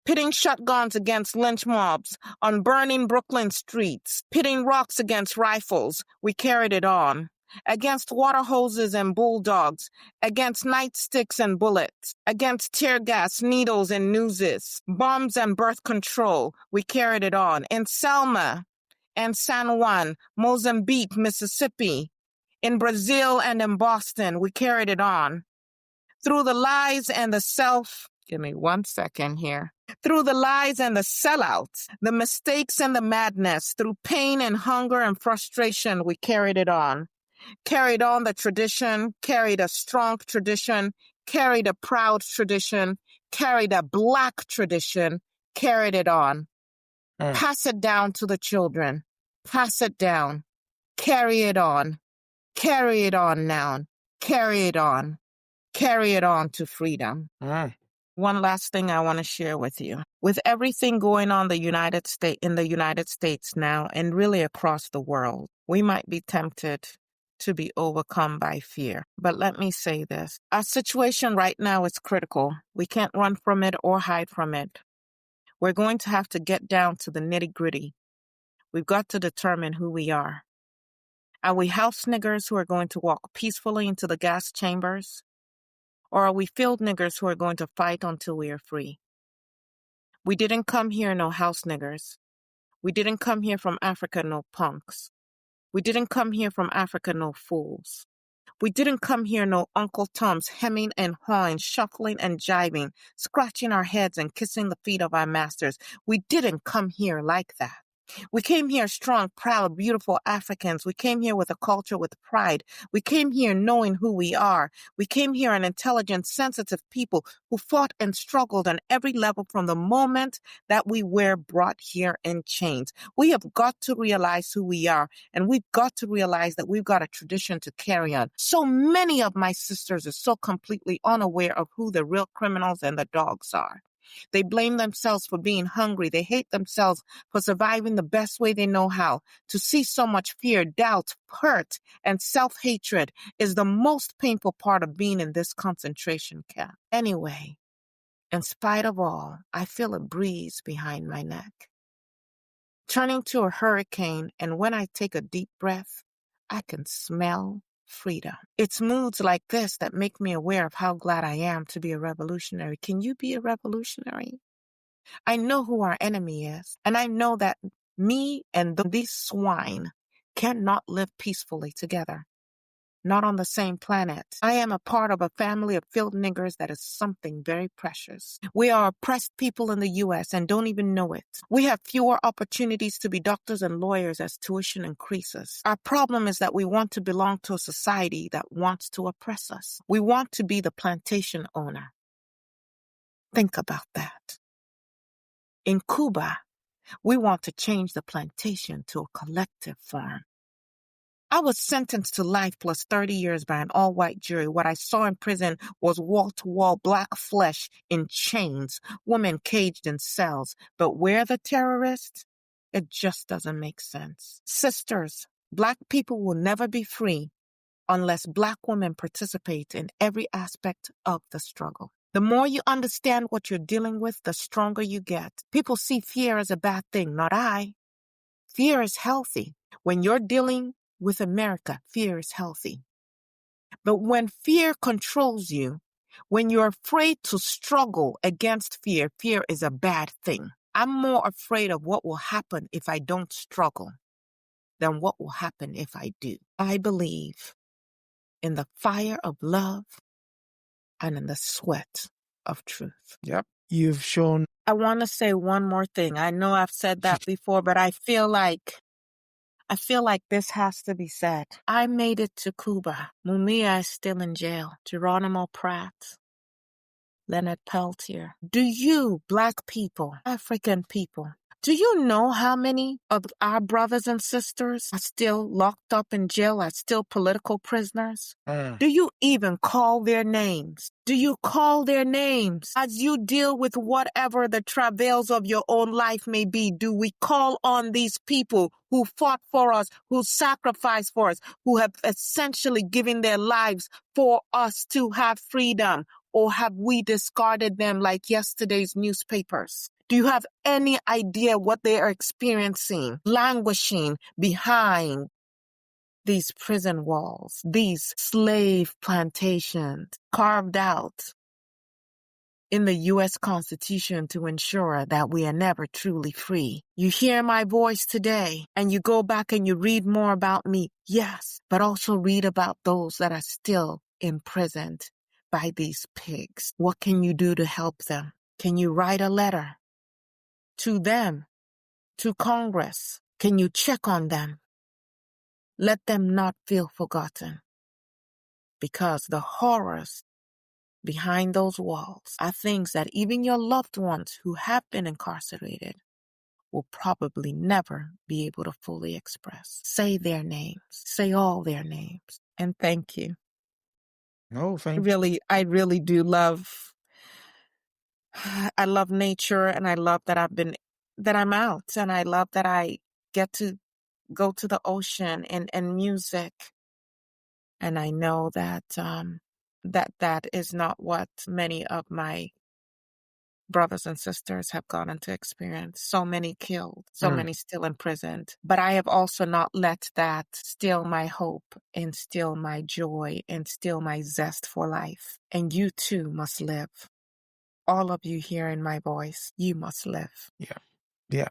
pitting shotguns against lynch mobs, on burning Brooklyn streets, pitting rocks against rifles, we carried it on. Against water hoses and bulldogs, against nightsticks and bullets, against tear gas, needles and nooses, bombs and birth control, we carried it on. In Selma and San Juan, Mozambique, Mississippi, in Brazil and in Boston, we carried it on. Through the lies and the give me 1 second here. Through the lies and the sellouts, the mistakes and the madness, through pain and hunger and frustration, we carried it on. Carried on the tradition, carried a strong tradition, carried a proud tradition, carried a Black tradition, carried it on. Pass it down to the children. Pass it down. Carry it on. Carry it on now. Carry it on. Carry it on to freedom. One last thing I want to share with you. With everything going on in the United States now, and really across the world, we might be tempted to be overcome by fear. But let me say this. Our situation right now is critical. We can't run from it or hide from it. We're going to have to get down to the nitty-gritty. We've got to determine who we are. Are we house niggers who are going to walk peacefully into the gas chambers? Or are we field niggers who are going to fight until we are free? We didn't come here no house niggers. We didn't come here from Africa no punks. We didn't come here from Africa no fools. We didn't come here no Uncle Toms hemming and hawing, shuffling and jiving, scratching our heads and kissing the feet of our masters. We didn't come here like that. We came here strong, proud, beautiful Africans. We came here with a culture with pride. We came here knowing who we are. We came here an intelligent, sensitive people who fought and struggled on every level from the moment that we were brought here in chains. We have got to realize who we are, and we've got to realize that we've got a tradition to carry on. So many of my sisters are so completely unaware of who the real criminals and the dogs are. They blame themselves for being hungry. They hate themselves for surviving the best way they know how. To see so much fear, doubt, hurt, and self-hatred is the most painful part of being in this concentration camp. Anyway, in spite of all, I feel a breeze behind my neck, turning to a hurricane, and when I take a deep breath, I can smell freedom. It's moods like this that make me aware of how glad I am to be a revolutionary. Can you be a revolutionary? I know who our enemy is, and I know that me and these swine cannot live peacefully together. Not on the same planet. I am a part of a family of field niggers that is something very precious. We are oppressed people in the U.S. and don't even know it. We have fewer opportunities to be doctors and lawyers as tuition increases. Our problem is that we want to belong to a society that wants to oppress us. We want to be the plantation owner. Think about that. In Cuba, we want to change the plantation to a collective farm. I was sentenced to life plus 30 years by an all-white jury. What I saw in prison was wall-to-wall black flesh in chains, women caged in cells. But where the terrorists? It just doesn't make sense. Sisters, Black people will never be free unless Black women participate in every aspect of the struggle. The more you understand what you're dealing with, the stronger you get. People see fear as a bad thing, not I. Fear is healthy. When you're dealing with America, fear is healthy. But when fear controls you, when you're afraid to struggle against fear, fear is a bad thing. I'm more afraid of what will happen if I don't struggle than what will happen if I do. I believe in the fire of love and in the sweat of truth. Yep. You've shown. I want to say one more thing. I know I've said that before, but I feel like this has to be said. I made it to Cuba. Mumia is still in jail. Geronimo Pratt. Leonard Peltier. Do you, Black people, African people, do you know how many of our brothers and sisters are still locked up in jail, are still political prisoners? Do you even call their names? Do you call their names? As you deal with whatever the travails of your own life may be, do we call on these people who fought for us, who sacrificed for us, who have essentially given their lives for us to have freedom? Or have we discarded them like yesterday's newspapers? Do you have any idea what they are experiencing, languishing behind these prison walls, these slave plantations carved out in the U.S. Constitution to ensure that we are never truly free? You hear my voice today and you go back and you read more about me, yes, but also read about those that are still imprisoned by these pigs. What can you do to help them? Can you write a letter to them, to Congress? Can you check on them? Let them not feel forgotten, because the horrors behind those walls are things that even your loved ones who have been incarcerated will probably never be able to fully express. Say their names, say all their names, and thank you. No, thank you. I really do love, I love nature, and I love that I'm out, and I love that I get to go to the ocean and music. And I know that that is not what many of my brothers and sisters have gone into experience. So many killed, so many still imprisoned. But I have also not let that steal my hope and steal my joy and steal my zest for life. And you too must live. All of you hearing my voice, you must live. Yeah.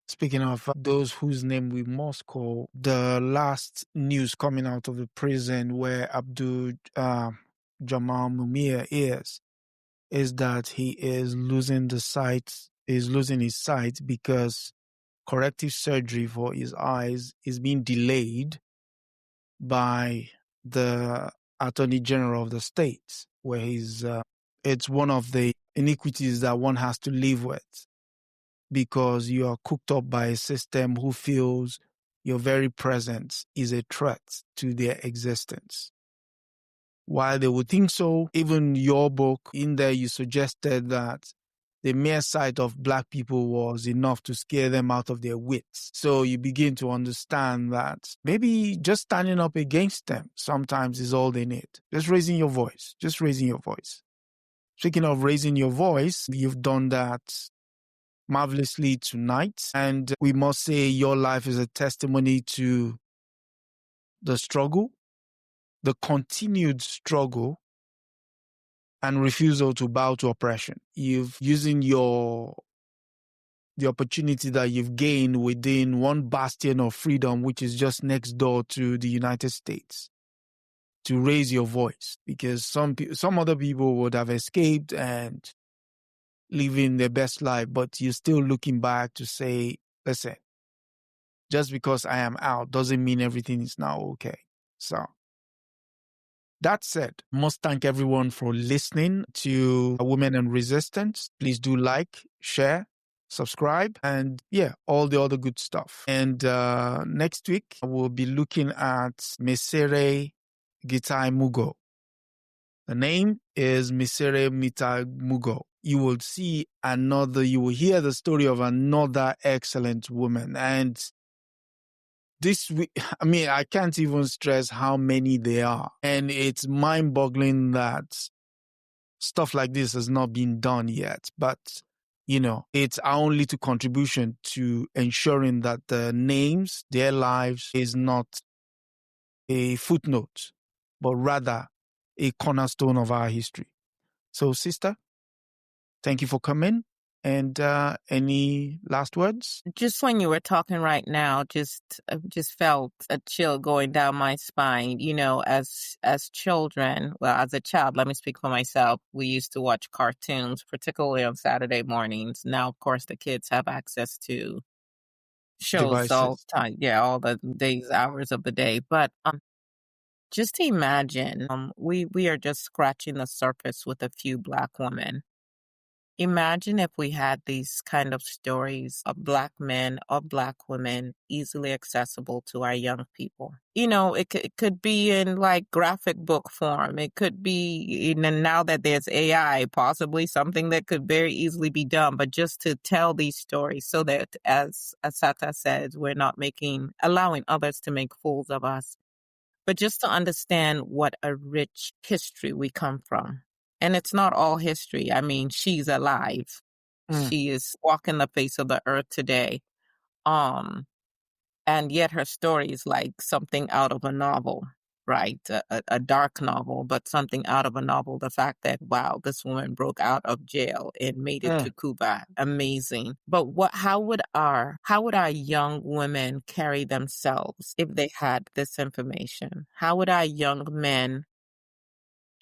Speaking of those whose name we must call, the last news coming out of the prison where Abdul Jamal Mumia is that he is losing his sight because corrective surgery for his eyes is being delayed by the Attorney General of the state, where it's one of the iniquities that one has to live with, because you are cooked up by a system who feels your very presence is a threat to their existence. While they would think so, even your book, in there you suggested that the mere sight of Black people was enough to scare them out of their wits. So you begin to understand that maybe just standing up against them sometimes is all they need. Just raising your voice. Speaking of raising your voice, you've done that marvelously tonight. And we must say your life is a testimony to the struggle, the continued struggle, and refusal to bow to oppression. You've using the opportunity that you've gained within one bastion of freedom, which is just next door to the United States, to raise your voice, because some other people would have escaped and living their best life, but you're still looking back to say, listen, just because I am out doesn't mean everything is now okay. So that said, must thank everyone for listening to Women and Resistance. Please do like, share, subscribe, and all the other good stuff. And next week, we'll be looking at Mesere Gitai Mugo. The name is Mesere Mitai Mugo. You will hear the story of another excellent woman. And this week, I can't even stress how many there are. And it's mind-boggling that stuff like this has not been done yet. But, it's our only little contribution to ensuring that the names, their lives, is not a footnote, but rather a cornerstone of our history. So, sister, thank you for coming. And any last words? Just when you were talking right now, just felt a chill going down my spine. As children, well, as a child, let me speak for myself. We used to watch cartoons, particularly on Saturday mornings. Now, of course, the kids have access to shows all the time. Yeah, all the days, hours of the day. But Just imagine, we are just scratching the surface with a few Black women. Imagine if we had these kind of stories of Black men or Black women easily accessible to our young people. It could be in like graphic book form. It could be, now that there's AI, possibly something that could very easily be done, but just to tell these stories so that, as Asata says, we're not allowing others to make fools of us, but just to understand what a rich history we come from. And it's not all history. I mean, she's alive. She is walking the face of the earth today. And yet her story is like something out of a novel, right? A dark novel, but something out of a novel. The fact that, wow, this woman broke out of jail and made it to Cuba. Amazing. But how would our young women carry themselves if they had this information? How would our young men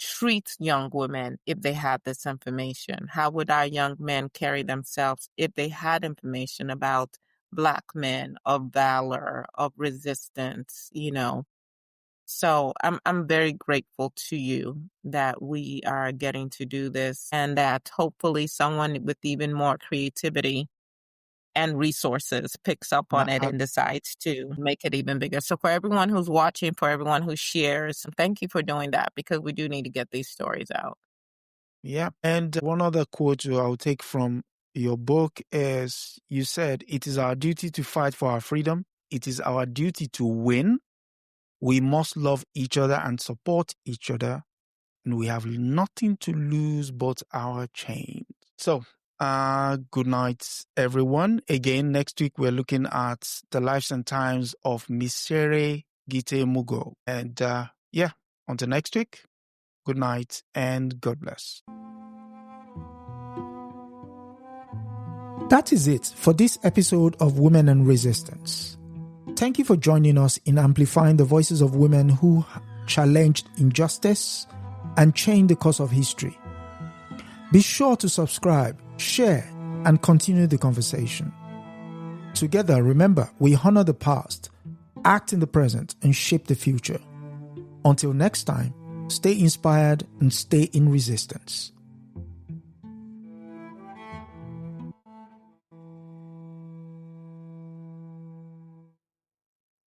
treat young women if they had this information? How would our young men carry themselves if they had information about Black men, of valor, of resistance, So I'm very grateful to you that we are getting to do this, and that hopefully someone with even more creativity and resources picks up on it and decides to make it even bigger. So for everyone who's watching, for everyone who shares, thank you for doing that, because we do need to get these stories out. Yeah. And one other quote I'll take from your book is, you said, "It is our duty to fight for our freedom. It is our duty to win. We must love each other and support each other. And we have nothing to lose but our chains." So, good night, everyone. Again, next week, we're looking at the lives and times of Misere Gite Mugo. And until next week, good night and God bless. That is it for this episode of Women and Resistance. Thank you for joining us in amplifying the voices of women who challenged injustice and changed the course of history. Be sure to subscribe, share, and continue the conversation. Together, remember, we honor the past, act in the present, and shape the future. Until next time, stay inspired and stay in resistance.